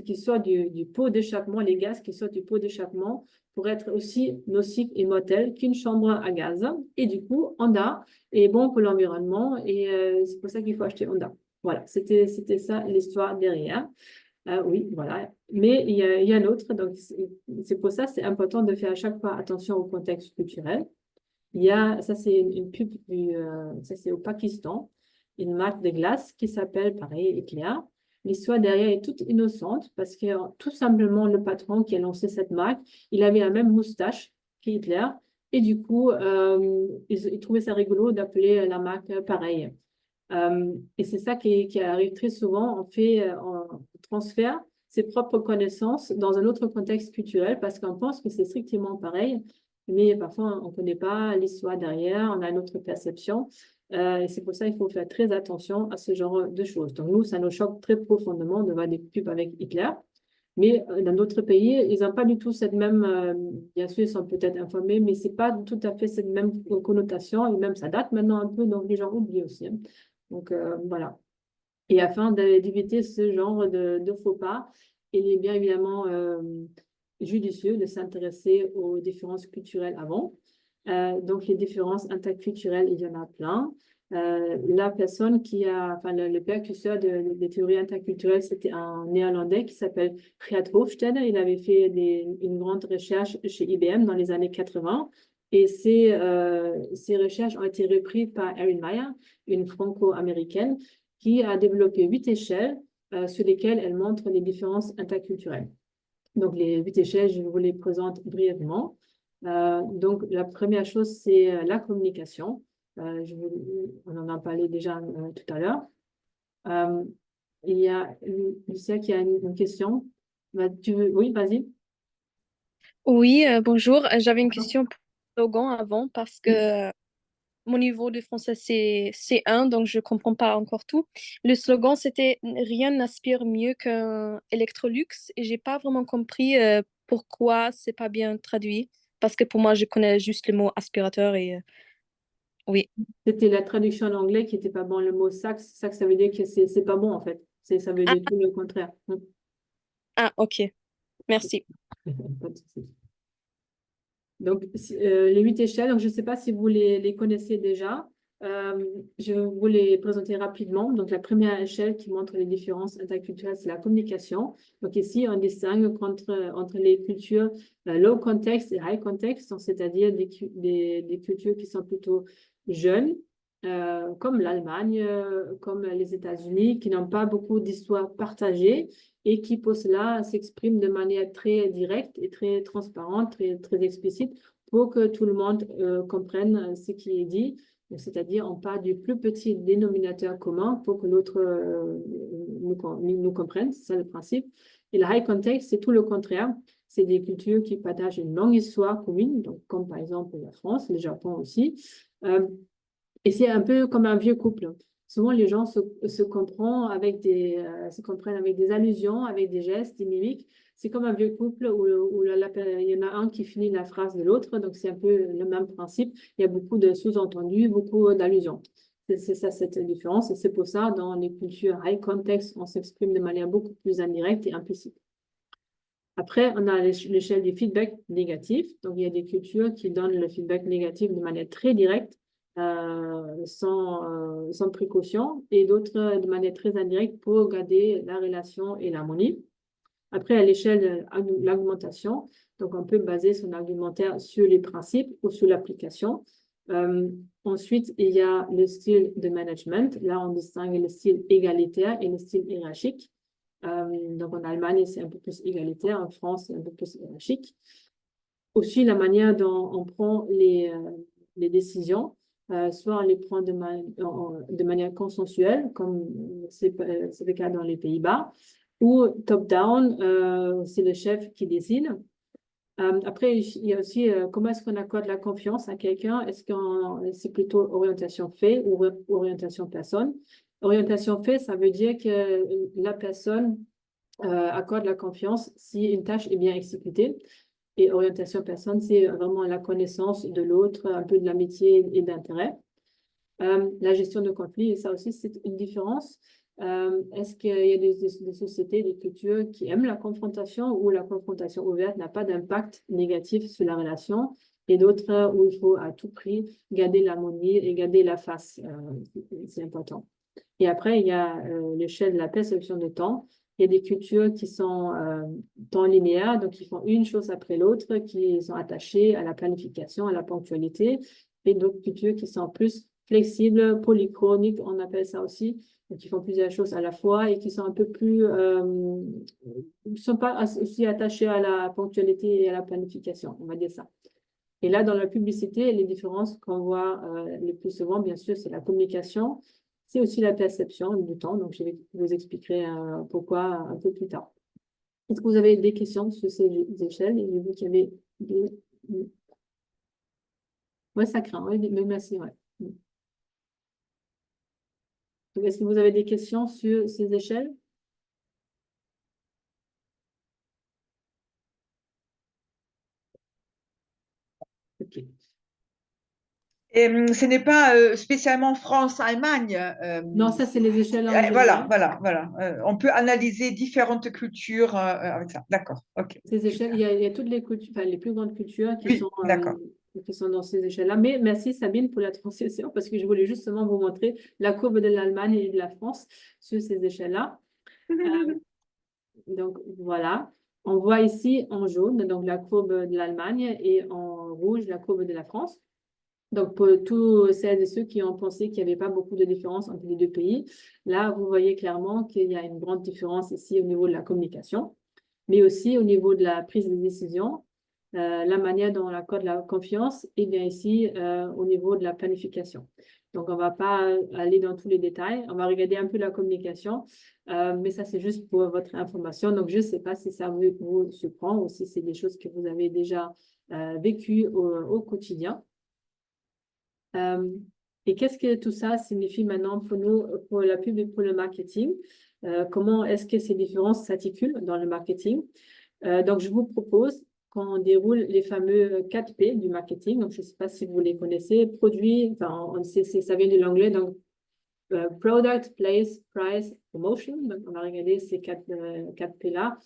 qui sort du pot d'échappement, les gaz qui sortent du pot d'échappement pourraient être aussi nocifs et mortels qu'une chambre à gaz. Et du coup, Honda est bon pour l'environnement et c'est pour ça qu'il faut acheter Honda. Voilà, c'était ça l'histoire derrière. Oui, voilà. Mais il y a un autre. Donc, c'est pour ça c'est important de faire à chaque fois attention au contexte culturel. Ça c'est une pub ça c'est au Pakistan, une marque de glace qui s'appelle, pareil, Eclair. L'histoire derrière est toute innocente parce que tout simplement le patron qui a lancé cette marque, il avait la même moustache qu'Hitler et du coup, il trouvait ça rigolo d'appeler la marque pareil. Et c'est ça qui arrive très souvent, on transfère ses propres connaissances dans un autre contexte culturel parce qu'on pense que c'est strictement pareil, mais parfois on ne connaît pas l'histoire derrière, on a une autre perception. Et c'est pour ça qu'il faut faire très attention à ce genre de choses. Donc nous, ça nous choque très profondément de voir des pubs avec Hitler. Mais dans d'autres pays, ils n'ont pas du tout cette même, bien sûr, ils sont peut-être informés, mais ce n'est pas tout à fait cette même connotation, et même ça date maintenant un peu, donc les gens oublient aussi. Hein. Donc voilà. Et afin d'éviter ce genre de faux pas, il est bien évidemment judicieux de s'intéresser aux différences culturelles avant. Donc les différences interculturelles, il y en a plein. La personne enfin le précurseur des théories interculturelles, c'était un néerlandais qui s'appelle Geert Hofstede. Il avait fait une grande recherche chez IBM dans les années 80. Et ces recherches ont été reprises par Erin Meyer, une franco-américaine, qui a développé 8 échelles sur lesquelles elle montre les différences interculturelles. Donc, les 8 échelles, je vous les présente brièvement. Donc, la première chose, c'est la communication. On en a parlé déjà tout à l'heure. Il y a Lucia qui a une question. Oui, vas-y. Oui, bonjour. J'avais une question pour Logan avant parce que mon niveau de français c'est C1, donc je comprends pas encore tout. Le slogan c'était rien n'aspire mieux qu'un Electrolux et j'ai pas vraiment compris pourquoi c'est pas bien traduit parce que pour moi je connais juste le mot aspirateur et Oui. C'était la traduction en anglais qui n'était pas bon. Le mot sax, ça veut dire que c'est pas bon en fait. Ça veut dire tout le contraire. Ah, ok. Merci. Pas de souci. Donc, les 8 échelles, donc je ne sais pas si vous les connaissez déjà. Je vais vous les présenter rapidement. Donc, la première échelle qui montre les différences interculturelles, c'est la communication. Donc, ici, on distingue entre les cultures low context et high context, donc c'est-à-dire des cultures qui sont plutôt jeunes, comme l'Allemagne, comme les États-Unis, qui n'ont pas beaucoup d'histoires partagées et qui, pour cela, s'expriment de manière très directe et très transparente, très explicite, pour que tout le monde comprenne ce qui est dit. C'est-à-dire, on part du plus petit dénominateur commun pour que l'autre nous comprenne. C'est ça le principe. Et le high context, c'est tout le contraire. C'est des cultures qui partagent une longue histoire commune, donc comme par exemple la France, le Japon aussi. Et c'est un peu comme un vieux couple. Souvent, les gens se comprennent avec des allusions, avec des gestes, des mimiques. C'est comme un vieux couple où il y en a un qui finit la phrase de l'autre. Donc, c'est un peu le même principe. Il y a beaucoup de sous-entendus, beaucoup d'allusions. C'est ça, cette différence. Et c'est pour ça, dans les cultures high context, on s'exprime de manière beaucoup plus indirecte et implicite. Après, on a l'échelle du feedback négatif. Donc, il y a des cultures qui donnent le feedback négatif de manière très directe, sans précaution, et d'autres de manière très indirecte pour garder la relation et l'harmonie. Après, à l'échelle de l'argumentation, donc on peut baser son argumentaire sur les principes ou sur l'application. Ensuite, il y a le style de management. Là, on distingue le style égalitaire et le style hiérarchique. Donc, en Allemagne, c'est un peu plus égalitaire. En France, c'est un peu plus hiérarchique. Aussi, la manière dont on prend les décisions. Soit on les prend de manière consensuelle, comme c'est le cas dans les Pays-Bas, ou top-down, c'est le chef qui décide. Après, il y a aussi comment est-ce qu'on accorde la confiance à quelqu'un? Est-ce que c'est plutôt orientation fait ou orientation personne? Orientation fait, ça veut dire que la personne accorde la confiance si une tâche est bien exécutée. Et orientation personne, c'est vraiment la connaissance de l'autre, un peu de l'amitié et d'intérêt. La gestion de conflits, et ça aussi, c'est une différence. Est-ce qu'il y a des sociétés, des cultures qui aiment la confrontation ou la confrontation ouverte n'a pas d'impact négatif sur la relation et d'autres où il faut à tout prix garder l'harmonie et garder la face. C'est important. Et après, il y a l'échelle de la perception de temps. Il y a des cultures qui sont temps linéaire, donc ils font une chose après l'autre, qui sont attachées à la planification, à la ponctualité, et d'autres cultures qui sont plus flexibles, polychroniques, on appelle ça aussi, donc qui font plusieurs choses à la fois et qui sont un peu plus, ne sont pas aussi attachées à la ponctualité et à la planification, on va dire ça. Et là, dans la publicité, les différences qu'on voit le plus souvent, bien sûr, c'est la communication. C'est aussi la perception du temps. Donc, je vous expliquerai pourquoi un peu plus tard. Est-ce que vous avez des questions sur ces échelles? J'ai vu qu'il y avait des... Oui, ça craint. Oui, mais merci. Ouais. Est-ce que vous avez des questions sur ces échelles? OK. Et ce n'est pas spécialement France-Allemagne. Non, ça, c'est les échelles en Voilà, général. voilà. On peut analyser différentes cultures avec ça. D'accord, ok. Ces échelles, il y a toutes les cultures, enfin, les plus grandes cultures qui Oui, sont d'accord. dans ces échelles-là. Mais merci Sabine pour la transition parce que je voulais justement vous montrer la courbe de l'Allemagne et de la France sur ces échelles-là. Donc voilà, on voit ici en jaune donc la courbe de l'Allemagne et en rouge la courbe de la France. Donc pour tous celles et ceux qui ont pensé qu'il n'y avait pas beaucoup de différence entre les deux pays, là vous voyez clairement qu'il y a une grande différence ici au niveau de la communication, mais aussi au niveau de la prise de décision, la manière dont on accorde la confiance et bien ici au niveau de la planification. Donc, on ne va pas aller dans tous les détails. On va regarder un peu la communication, mais ça, c'est juste pour votre information. Donc, je ne sais pas si ça vous surprend ou si c'est des choses que vous avez déjà vécues au quotidien. Et qu'est-ce que tout ça signifie maintenant pour nous, pour la pub et pour le marketing? Comment est-ce que ces différences s'articulent dans le marketing? Donc, je vous propose quand on déroule les fameux 4P du marketing. Donc, je ne sais pas si vous les connaissez. Produit, enfin, ça vient de l'anglais, donc Product, Place, Price, Promotion. Donc, on va regarder ces 4P-là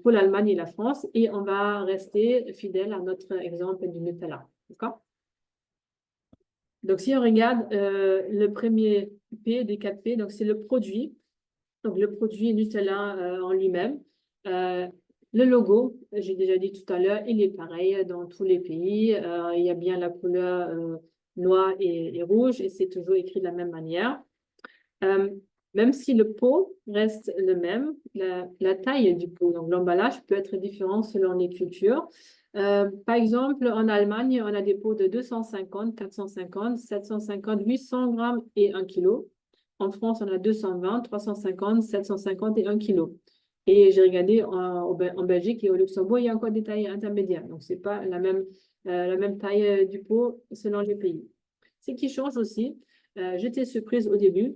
pour l'Allemagne et la France. Et on va rester fidèle à notre exemple du Nutella. D'accord? Donc, si on regarde le premier P des 4P, donc c'est le produit. Donc, le produit Nutella en lui-même. Le logo, j'ai déjà dit tout à l'heure, il est pareil dans tous les pays. Il y a bien la couleur noire et rouge et c'est toujours écrit de la même manière. Même si le pot reste le même, la taille du pot, donc l'emballage peut être différent selon les cultures. Par exemple, en Allemagne, on a des pots de 250, 450, 750, 800 grammes et 1 kg. En France, on a 220, 350, 750 et 1 kg. Et j'ai regardé en Belgique et au Luxembourg, il y a encore des tailles intermédiaires. Donc, ce n'est pas la même taille du pot selon les pays. Ce qui change aussi, j'étais surprise au début,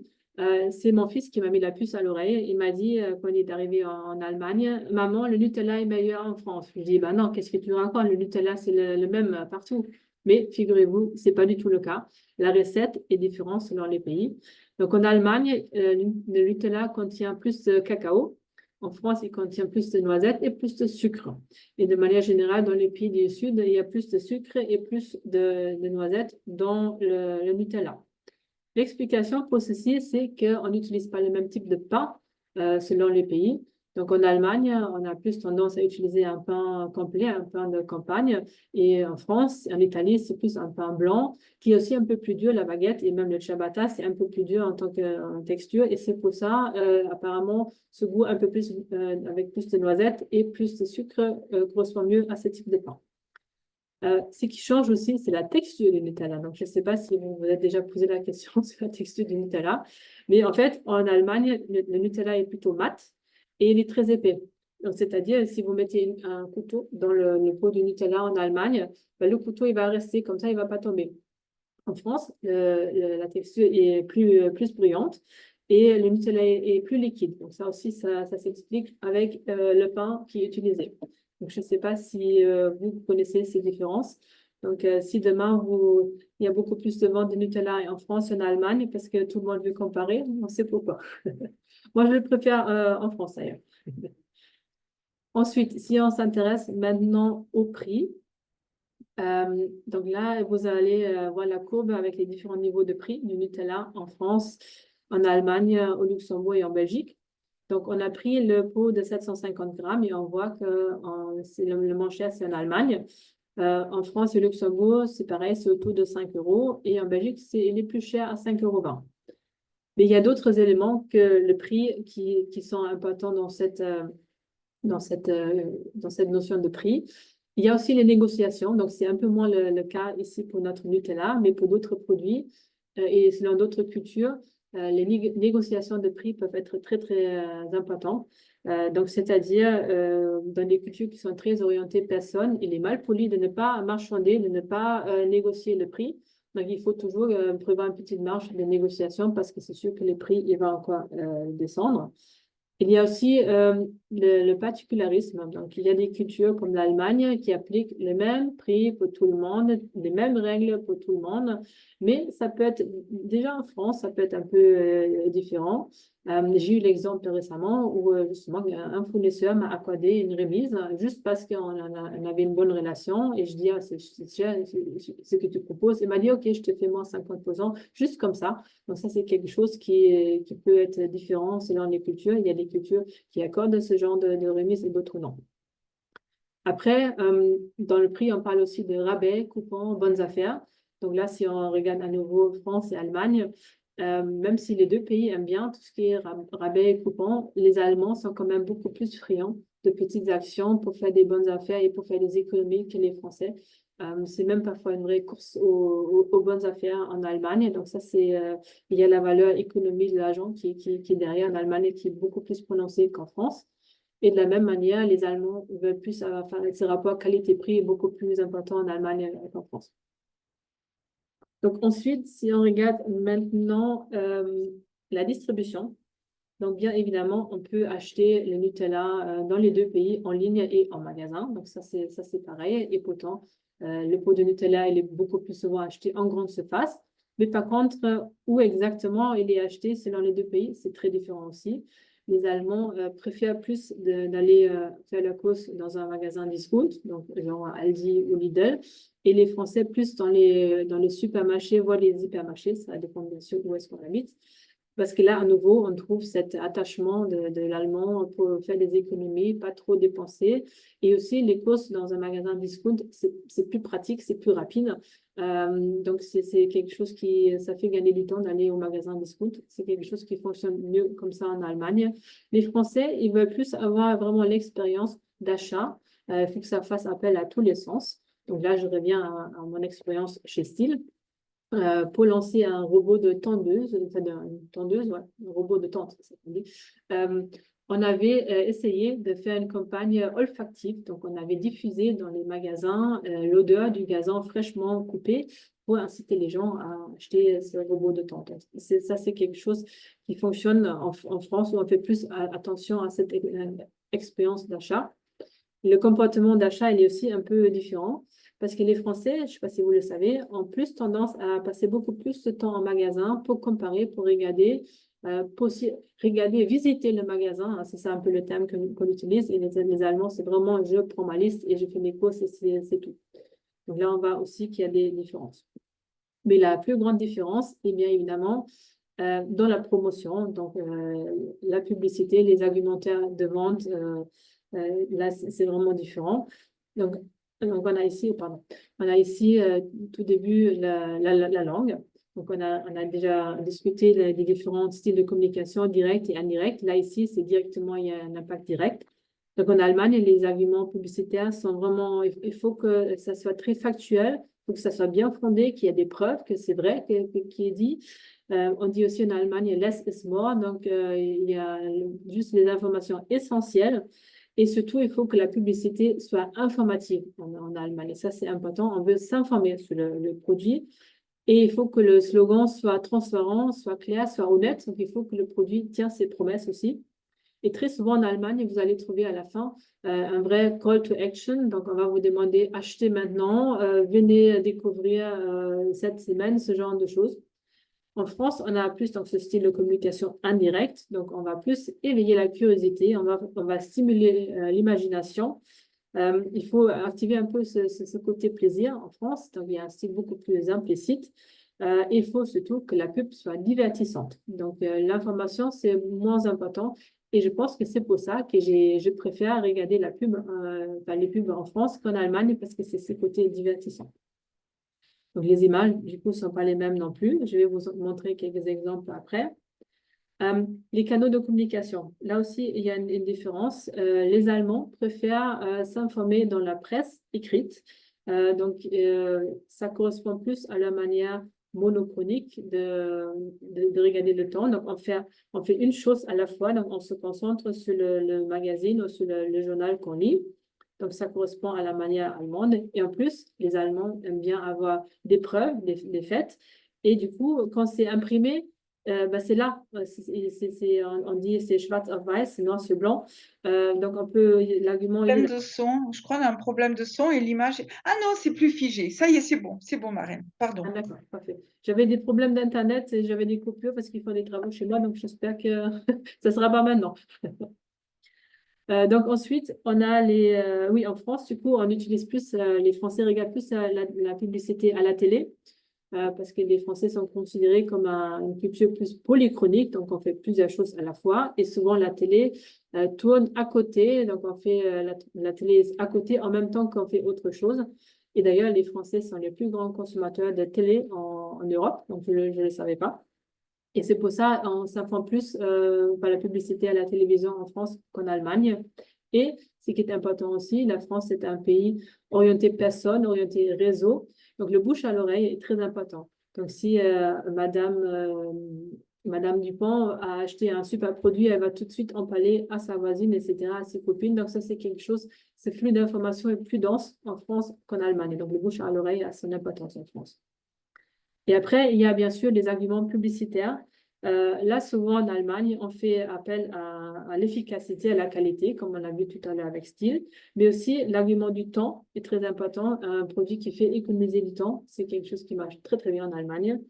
c'est mon fils qui m'a mis la puce à l'oreille. Il m'a dit, quand il est arrivé en Allemagne, « Maman, le Nutella est meilleur en France. » Je lui ai dit, « Ben non, qu'est-ce que tu racontes? Le Nutella, c'est le même partout. » Mais figurez-vous, ce n'est pas du tout le cas. La recette est différente selon les pays. Donc, en Allemagne, le Nutella contient plus de cacao. En France, il contient plus de noisettes et plus de sucre. Et de manière générale, dans les pays du Sud, il y a plus de sucre et plus de noisettes dans le Nutella. L'explication pour ceci, c'est qu'on n'utilise pas le même type de pain selon les pays. Donc, en Allemagne, on a plus tendance à utiliser un pain complet, un pain de campagne. Et en France, en Italie, c'est plus un pain blanc qui est aussi un peu plus dur, la baguette. Et même le ciabatta, c'est un peu plus dur en texture. Et c'est pour ça, apparemment, ce goût un peu plus, avec plus de noisettes et plus de sucre correspond mieux à ce type de pain. Ce qui change aussi, c'est la texture du Nutella. Donc, je ne sais pas si vous vous êtes déjà posé la question sur la texture du Nutella. Mais en fait, en Allemagne, le Nutella est plutôt mat et il est très épais. Donc, c'est-à-dire, si vous mettez un couteau dans le pot du Nutella en Allemagne, ben, le couteau, il va rester comme ça, il ne va pas tomber. En France, la texture est plus brillante et le Nutella est plus liquide. Donc, ça aussi, ça s'explique avec le pain qui est utilisé. Donc, je ne sais pas si vous connaissez ces différences. Donc, si demain, il y a beaucoup plus de ventes de Nutella en France et en Allemagne parce que tout le monde veut comparer, on sait pourquoi. Moi, je le préfère en France, d'ailleurs. Ensuite, si on s'intéresse maintenant au prix, donc là, vous allez voir la courbe avec les différents niveaux de prix du Nutella en France, en Allemagne, au Luxembourg et en Belgique. Donc, on a pris le pot de 750 grammes et on voit que le moins cher, c'est en Allemagne. En France et au Luxembourg, c'est pareil, c'est autour de 5 €. Et en Belgique, il est plus cher à 5,20 €. Mais il y a d'autres éléments que le prix qui sont importants dans cette notion de prix. Il y a aussi les négociations. Donc, c'est un peu moins le cas ici pour notre Nutella, mais pour d'autres produits et selon d'autres cultures, les négociations de prix peuvent être très, très importantes. Donc, c'est-à-dire, dans des cultures qui sont très orientées personnes, il est mal poli de ne pas marchander, de ne pas négocier le prix. Donc, il faut toujours prévoir une petite marge de négociation parce que c'est sûr que le prix il va encore descendre. Il y a aussi le particularisme. Donc, il y a des cultures comme l'Allemagne qui appliquent le même prix pour tout le monde, les mêmes règles pour tout le monde. Mais ça peut être, déjà en France, ça peut être un peu différent. J'ai eu l'exemple récemment où justement un fournisseur m'a accordé une remise juste parce qu'on avait une bonne relation et je dis ah, c'est ce que tu proposes. Il m'a dit ok, je te fais moins 50%, juste comme ça. Donc ça c'est quelque chose qui peut être différent selon les cultures. Il y a des cultures qui accordent ce genre de remise et d'autres non. Après, dans le prix, on parle aussi de rabais, coupons, bonnes affaires. Donc là, si on regarde à nouveau France et Allemagne, même si les deux pays aiment bien tout ce qui est rabais et coupons, les Allemands sont quand même beaucoup plus friands de petites actions pour faire des bonnes affaires et pour faire des économies que les Français. C'est même parfois une vraie course aux bonnes affaires en Allemagne. Donc ça, il y a la valeur économique de l'argent qui est derrière en Allemagne et qui est beaucoup plus prononcée qu'en France. Et de la même manière, les Allemands veulent plus faire ce rapport qualité-prix est beaucoup plus important en Allemagne qu'en France. Donc ensuite, si on regarde maintenant la distribution, Donc, bien évidemment, on peut acheter le Nutella dans les deux pays, en ligne et en magasin. Donc, ça, c'est pareil. Et pourtant, le pot de Nutella, il est beaucoup plus souvent acheté en grande surface. Mais par contre, où exactement il est acheté selon les deux pays, c'est très différent aussi. Les Allemands préfèrent plus d'aller faire la course dans un magasin discount, donc genre Aldi ou Lidl, et les Français plus dans les supermarchés, voire les hypermarchés, ça dépend bien sûr où est-ce qu'on habite. Parce que là, à nouveau, on trouve cet attachement de l'allemand pour faire des économies, pas trop dépenser. Et aussi, les courses dans un magasin discount, c'est plus pratique, c'est plus rapide. Donc, c'est quelque chose ça fait gagner du temps d'aller au magasin discount. C'est quelque chose qui fonctionne mieux comme ça en Allemagne. Les Français, ils veulent plus avoir vraiment l'expérience d'achat. Il faut que ça fasse appel à tous les sens. Donc là, je reviens à mon expérience chez Stihl. Pour lancer un robot de tendeuse, une tendeuse, ouais, un robot de tente, ça qu'on dit. On avait essayé de faire une campagne olfactive, donc on avait diffusé dans les magasins l'odeur du gazon fraîchement coupé pour inciter les gens à acheter ce robot de tente. Ça, c'est quelque chose qui fonctionne en France où on fait plus attention à cette expérience d'achat. Le comportement d'achat, il est aussi un peu différent. Parce que les Français, je ne sais pas si vous le savez, ont plus tendance à passer beaucoup plus de temps en magasin pour comparer, pour regarder, visiter le magasin. C'est ça un peu le terme qu'on utilise. Et les Allemands, c'est vraiment je prends ma liste et je fais mes courses et c'est tout. Donc là, on voit aussi qu'il y a des différences. Mais la plus grande différence est bien évidemment dans la promotion. Donc la publicité, les argumentaires de vente, là, c'est vraiment différent. Donc, on a ici, tout début la langue. Donc, on a déjà discuté des différents styles de communication direct et indirect. Là, ici, c'est directement, il y a un impact direct. Donc, en Allemagne, les arguments publicitaires sont vraiment, il faut que ça soit très factuel, il faut que ça soit bien fondé, qu'il y ait des preuves, que c'est vrai, qui est dit. On dit aussi en Allemagne, less is more. Donc, il y a juste les informations essentielles. Et surtout, il faut que la publicité soit informative en Allemagne. Et ça, c'est important. On veut s'informer sur le produit. Et il faut que le slogan soit transparent, soit clair, soit honnête. Donc, il faut que le produit tienne ses promesses aussi. Et très souvent en Allemagne, vous allez trouver à la fin un vrai call to action. Donc, on va vous demander achetez maintenant, venez découvrir cette semaine, ce genre de choses. En France, on a plus donc, ce style de communication indirecte. Donc, on va plus éveiller la curiosité, on va stimuler l'imagination. Il faut activer un peu ce côté plaisir en France. Donc, il y a un style beaucoup plus implicite. Il faut surtout que la pub soit divertissante. Donc, l'information, c'est moins important. Et je pense que c'est pour ça que je préfère regarder les pubs en France qu'en Allemagne parce que c'est ce côté divertissant. Donc, les images, du coup, ne sont pas les mêmes non plus. Je vais vous montrer quelques exemples après. Les canaux de communication. Là aussi, il y a une différence. Les Allemands préfèrent s'informer dans la presse écrite. Donc, ça correspond plus à leur manière monochronique de regarder le temps. Donc, on fait une chose à la fois. Donc, on se concentre sur le magazine ou sur le journal qu'on lit. Donc, ça correspond à la manière allemande. Et en plus, les Allemands aiment bien avoir des preuves, des faits. Et du coup, quand c'est imprimé, c'est là. On dit c'est schwarz auf weiß, c'est noir sur blanc. Donc, l'argument... Problème de son. Je crois qu'on a un problème de son et l'image... Ah non, c'est plus figé. Ça y est, c'est bon, Marine. Pardon. Ah, d'accord, parfait. J'avais des problèmes d'Internet et j'avais des coupures parce qu'il faut des travaux chez moi. Donc, j'espère que ça ne sera pas maintenant. Donc ensuite, on a oui, en France, du coup, on utilise plus, les Français regardent plus la publicité à la télé parce que les Français sont considérés comme une culture plus polychronique, donc on fait plusieurs choses à la fois. Et souvent, la télé tourne à côté, donc on fait la télé à côté en même temps qu'on fait autre chose. Et d'ailleurs, les Français sont les plus grands consommateurs de télé en Europe, donc je ne le savais pas. Et c'est pour ça qu'on s'informe plus par la publicité à la télévision en France qu'en Allemagne. Et ce qui est important aussi, la France est un pays orienté personne, orienté réseau. Donc, le bouche à l'oreille est très important. Donc, si Madame Dupont a acheté un super produit, elle va tout de suite en parler à sa voisine, etc., à ses copines. Donc, ça, c'est quelque chose, ce flux d'informations est plus dense en France qu'en Allemagne. Donc, le bouche à l'oreille a son importance en France. Et après, il y a bien sûr les arguments publicitaires. Là, souvent en Allemagne, on fait appel à l'efficacité, à la qualité, comme on a vu tout à l'heure avec Style, mais aussi l'argument du temps est très important. Un produit qui fait économiser du temps, c'est quelque chose qui marche très très bien en Allemagne.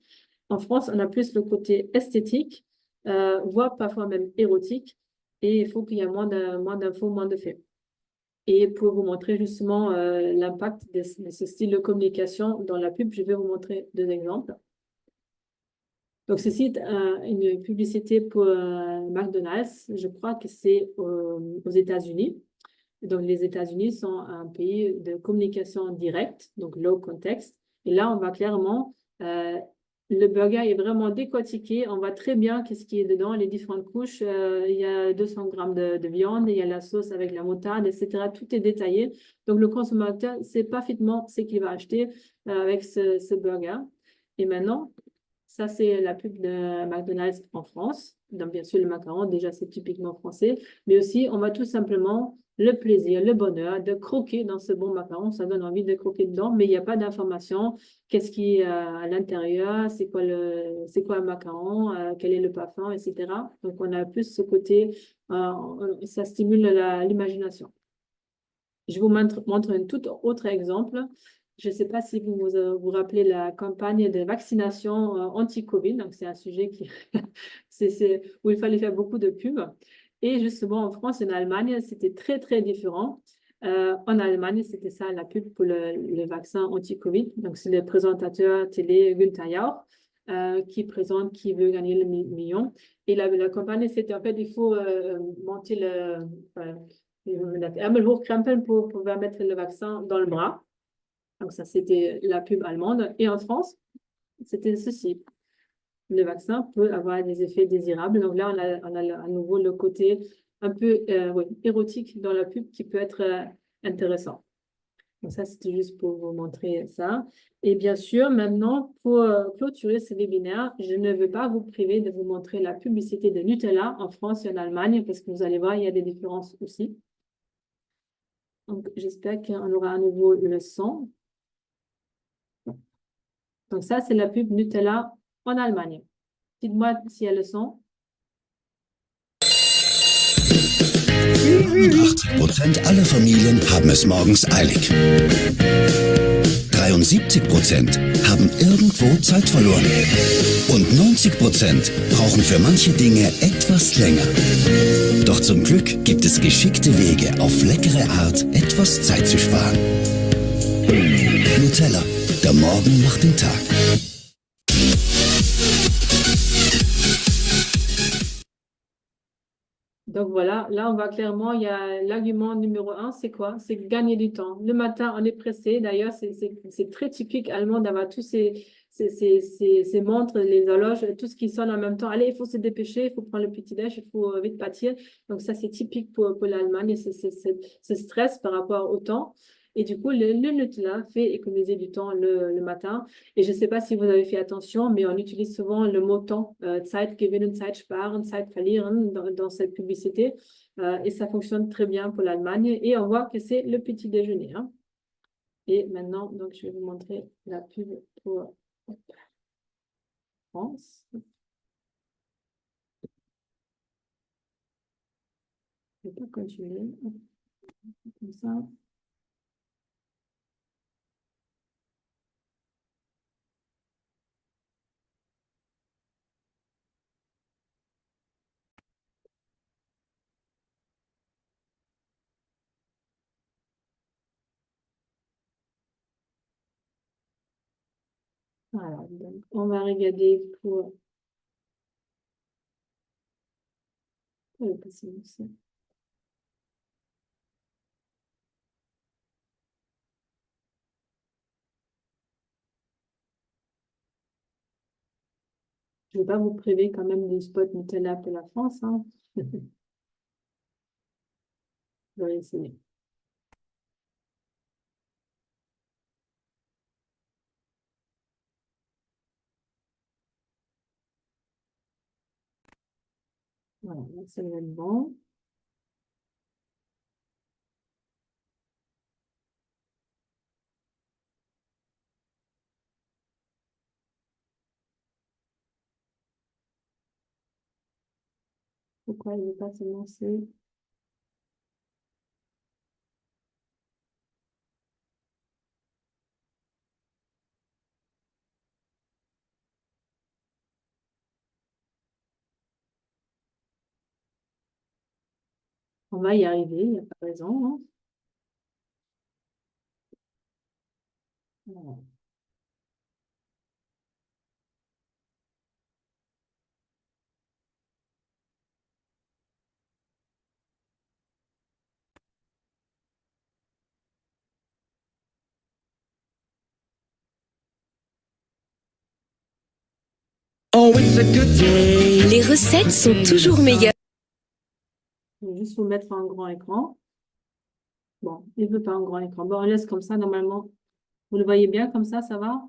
En France, on a plus le côté esthétique, voire parfois même érotique, et il faut qu'il y ait moins d'infos, moins de faits. Et pour vous montrer justement l'impact de ce style de communication dans la pub, je vais vous montrer deux exemples. Donc, ceci est une publicité pour McDonald's. Je crois que c'est aux États-Unis. Donc, les États-Unis sont un pays de communication directe, donc low context. Et là, on voit clairement, le burger est vraiment décortiqué. On voit très bien qu'est-ce qui est dedans, les différentes couches. Il y a 200 grammes de viande, il y a la sauce avec la moutarde, etc. Tout est détaillé. Donc, le consommateur sait parfaitement ce qu'il va acheter avec ce burger. Et maintenant, ça, c'est la pub de McDonald's en France. Donc, bien sûr, le macaron, déjà, c'est typiquement français. Mais aussi, on va tout simplement le plaisir, le bonheur de croquer dans ce bon macaron. Ça donne envie de croquer dedans, mais il n'y a pas d'information. Qu'est-ce qui est à l'intérieur? C'est quoi un macaron? Quel est le parfum, etc. Donc, on a plus ce côté, ça stimule l'imagination. Je vous montre un tout autre exemple. Je ne sais pas si vous rappelez la campagne de vaccination anti-Covid. Donc, c'est un sujet où il fallait faire beaucoup de pubs. Et justement, en France et en Allemagne, c'était très, très différent. En Allemagne, c'était ça, la pub pour le vaccin anti-Covid. Donc, c'est le présentateur télé Günther Jauch qui présente qui veut gagner le million. Et la campagne, c'était en fait, il faut monter Ärmel hochkrempeln pour pouvoir mettre le vaccin dans le bras. Donc ça, c'était la pub allemande. Et en France, c'était ceci. Le vaccin peut avoir des effets désirables. Donc là, on a à nouveau le côté un peu érotique dans la pub qui peut être intéressant. Donc ça, c'était juste pour vous montrer ça. Et bien sûr, maintenant, pour clôturer ce webinaire, je ne veux pas vous priver de vous montrer la publicité de Nutella en France et en Allemagne, parce que vous allez voir, il y a des différences aussi. Donc, j'espère qu'on aura à nouveau le son. Donc, ça, c'est la pub Nutella en Allemagne. Dites-moi s'il y a le son. 80% aller Familien haben es morgens eilig. 73% haben irgendwo Zeit verloren. Und 90% brauchen für manche Dinge etwas länger. Doch zum Glück gibt es geschickte Wege, auf leckere Art etwas Zeit zu sparen. Nutella, der Morgen macht den Tag. Donc voilà, là on voit clairement, il y a l'argument numéro 1, c'est quoi? C'est gagner du temps. Le matin, on est pressé. D'ailleurs, c'est très typique allemand d'avoir tous ces montres, les horloges, tout ce qui sonne en même temps. Allez, il faut se dépêcher, il faut prendre le petit-déj, il faut vite partir. Donc ça, c'est typique pour l'Allemagne, ce stress par rapport au temps. Et du coup, le Nutella fait économiser du temps le matin. Et je ne sais pas si vous avez fait attention, mais on utilise souvent le mot temps, Zeit gewinnen, Zeit sparen, Zeit verlieren dans cette publicité. Et ça fonctionne très bien pour l'Allemagne. Et on voit que c'est le petit déjeuner. Hein. Et maintenant, donc, je vais vous montrer la pub pour France. Je ne vais pas continuer. Comme ça. Voilà, donc on va regarder pour le passer aussi. Je ne vais pas vous priver quand même du spot Nutella pour la France. Hein. Je vais essayer. Voilà, donc ça va être bon. Pourquoi il ne veut pas se lancer? On va y arriver, il n'y a pas de raison, hein. Voilà. Les recettes sont toujours meilleures. Je vais juste vous mettre en grand écran. Bon, il ne veut pas en grand écran. Bon, on laisse comme ça, normalement. Vous le voyez bien comme ça va?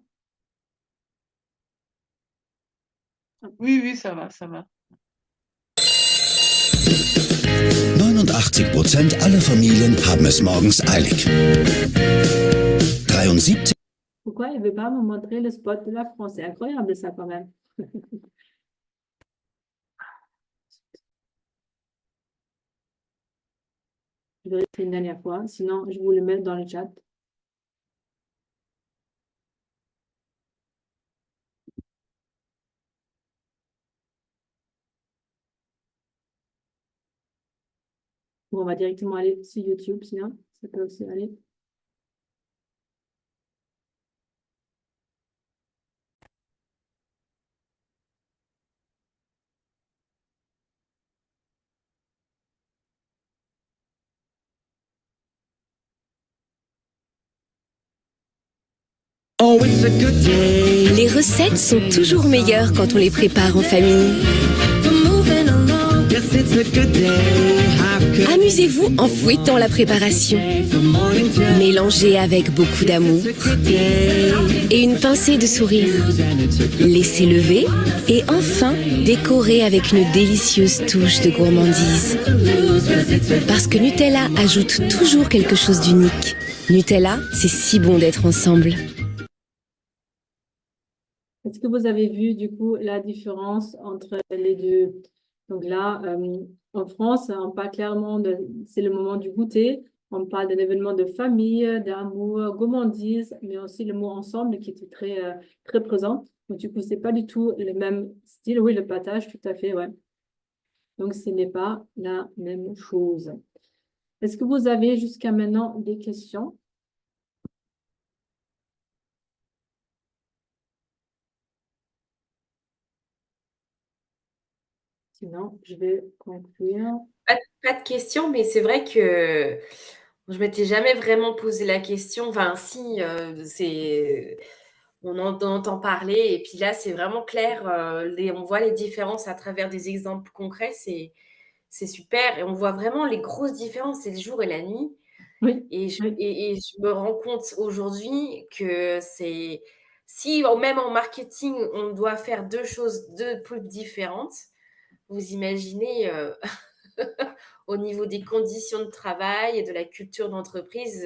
Oui, oui, ça va, ça va. 89% aller Familien haben es morgens eilig. 73 Pourquoi il ne veut pas me montrer le spot de la France? C'est incroyable ça quand même. Je vais essayer une dernière fois, sinon je vous le mets dans le chat. Ou on va directement aller sur YouTube, sinon ça peut aussi aller. Les recettes sont toujours meilleures quand on les prépare en famille. Amusez-vous en fouettant la préparation. Mélangez avec beaucoup d'amour et une pincée de sourire. Laissez lever et enfin décorez avec une délicieuse touche de gourmandise. Parce que Nutella ajoute toujours quelque chose d'unique. Nutella, c'est si bon d'être ensemble. Est-ce que vous avez vu du coup la différence entre les deux? Donc là, en France, on parle clairement c'est le moment du goûter. On parle d'un événement de famille, d'amour, gourmandise, mais aussi le mot ensemble qui était très présent. Donc du coup, c'est pas du tout le même style. Oui, le partage, tout à fait, ouais. Donc ce n'est pas la même chose. Est-ce que vous avez jusqu'à maintenant des questions? Sinon, je vais conclure. Pas de question, mais c'est vrai que je m'étais jamais vraiment posé la question. Enfin, si, on en entend parler, et puis là, c'est vraiment clair. On voit les différences à travers des exemples concrets. C'est super. Et on voit vraiment les grosses différences, c'est le jour et la nuit. Oui, Et je, oui. et je me rends compte aujourd'hui que si même en marketing, on doit faire deux pubs différentes, vous imaginez au niveau des conditions de travail et de la culture d'entreprise,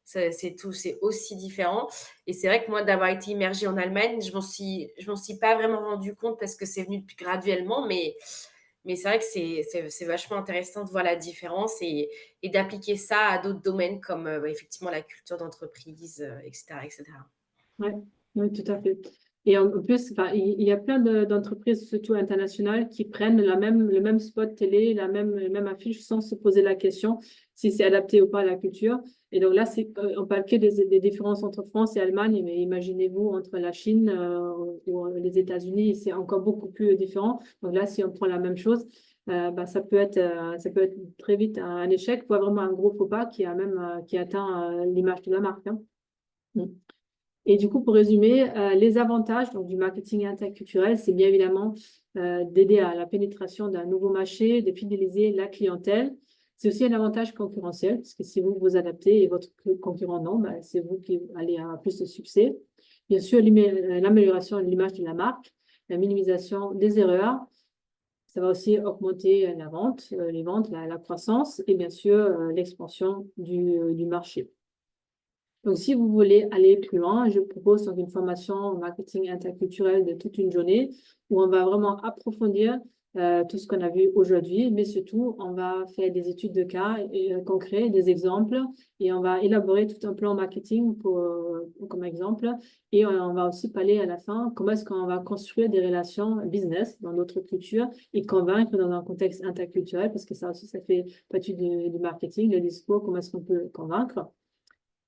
c'est aussi différent. Et c'est vrai que moi, d'avoir été immergée en Allemagne, je m'en suis pas vraiment rendu compte parce que c'est venu graduellement, mais c'est vrai que c'est vachement intéressant de voir la différence et d'appliquer ça à d'autres domaines comme effectivement la culture d'entreprise, etc., etc. Oui, oui, tout à fait. Et en plus, enfin, il y a plein d'entreprises, surtout internationales, qui prennent le même spot télé, la même affiche sans se poser la question si c'est adapté ou pas à la culture. Et donc là, on parle que des différences entre France et Allemagne, mais imaginez-vous entre la Chine ou les États-Unis, c'est encore beaucoup plus différent. Donc là, si on prend la même chose, bah, ça peut être très vite un échec, voire vraiment un gros faux pas qui atteint l'image de la marque, hein. Mm. Et du coup, pour résumer, les avantages donc, du marketing interculturel, c'est bien évidemment d'aider à la pénétration d'un nouveau marché, de fidéliser la clientèle. C'est aussi un avantage concurrentiel, parce que si vous vous adaptez et votre concurrent non, bah, c'est vous qui allez avoir plus de succès. Bien sûr, l'amélioration de l'image de la marque, la minimisation des erreurs. Ça va aussi augmenter la vente, les ventes, la croissance et bien sûr l'expansion du marché. Donc, si vous voulez aller plus loin, je propose donc une formation en marketing interculturel de toute une journée où on va vraiment approfondir tout ce qu'on a vu aujourd'hui, mais surtout, on va faire des études de cas concrets, des exemples, et on va élaborer tout un plan marketing comme exemple, et on va aussi parler à la fin comment est-ce qu'on va construire des relations business dans notre culture et convaincre dans un contexte interculturel, parce que ça aussi, ça fait partie du marketing, le discours, comment est-ce qu'on peut convaincre.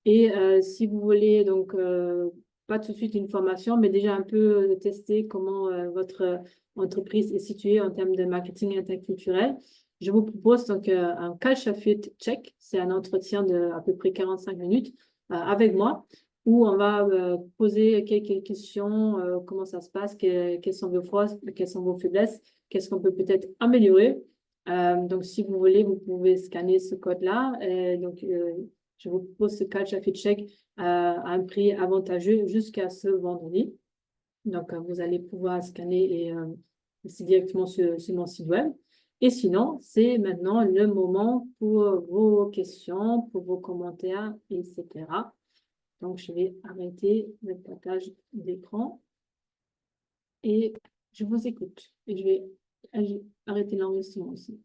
Et si vous voulez, donc, pas tout de suite une formation, mais déjà un peu tester comment votre entreprise est située en termes de marketing interculturel, je vous propose donc un culture fit check. C'est un entretien de à peu près 45 minutes avec moi, où on va poser quelques questions, comment ça se passe, quelles sont vos forces, quelles sont vos faiblesses, qu'est-ce qu'on peut peut-être améliorer. Donc, si vous voulez, vous pouvez scanner ce code-là. Donc, je vous propose ce culture fit check à un prix avantageux jusqu'à ce vendredi. Donc, vous allez pouvoir scanner et c'est directement sur mon site web. Et sinon, c'est maintenant le moment pour vos questions, pour vos commentaires, etc. Donc, je vais arrêter le partage d'écran et je vous écoute. Et je vais arrêter l'enregistrement aussi.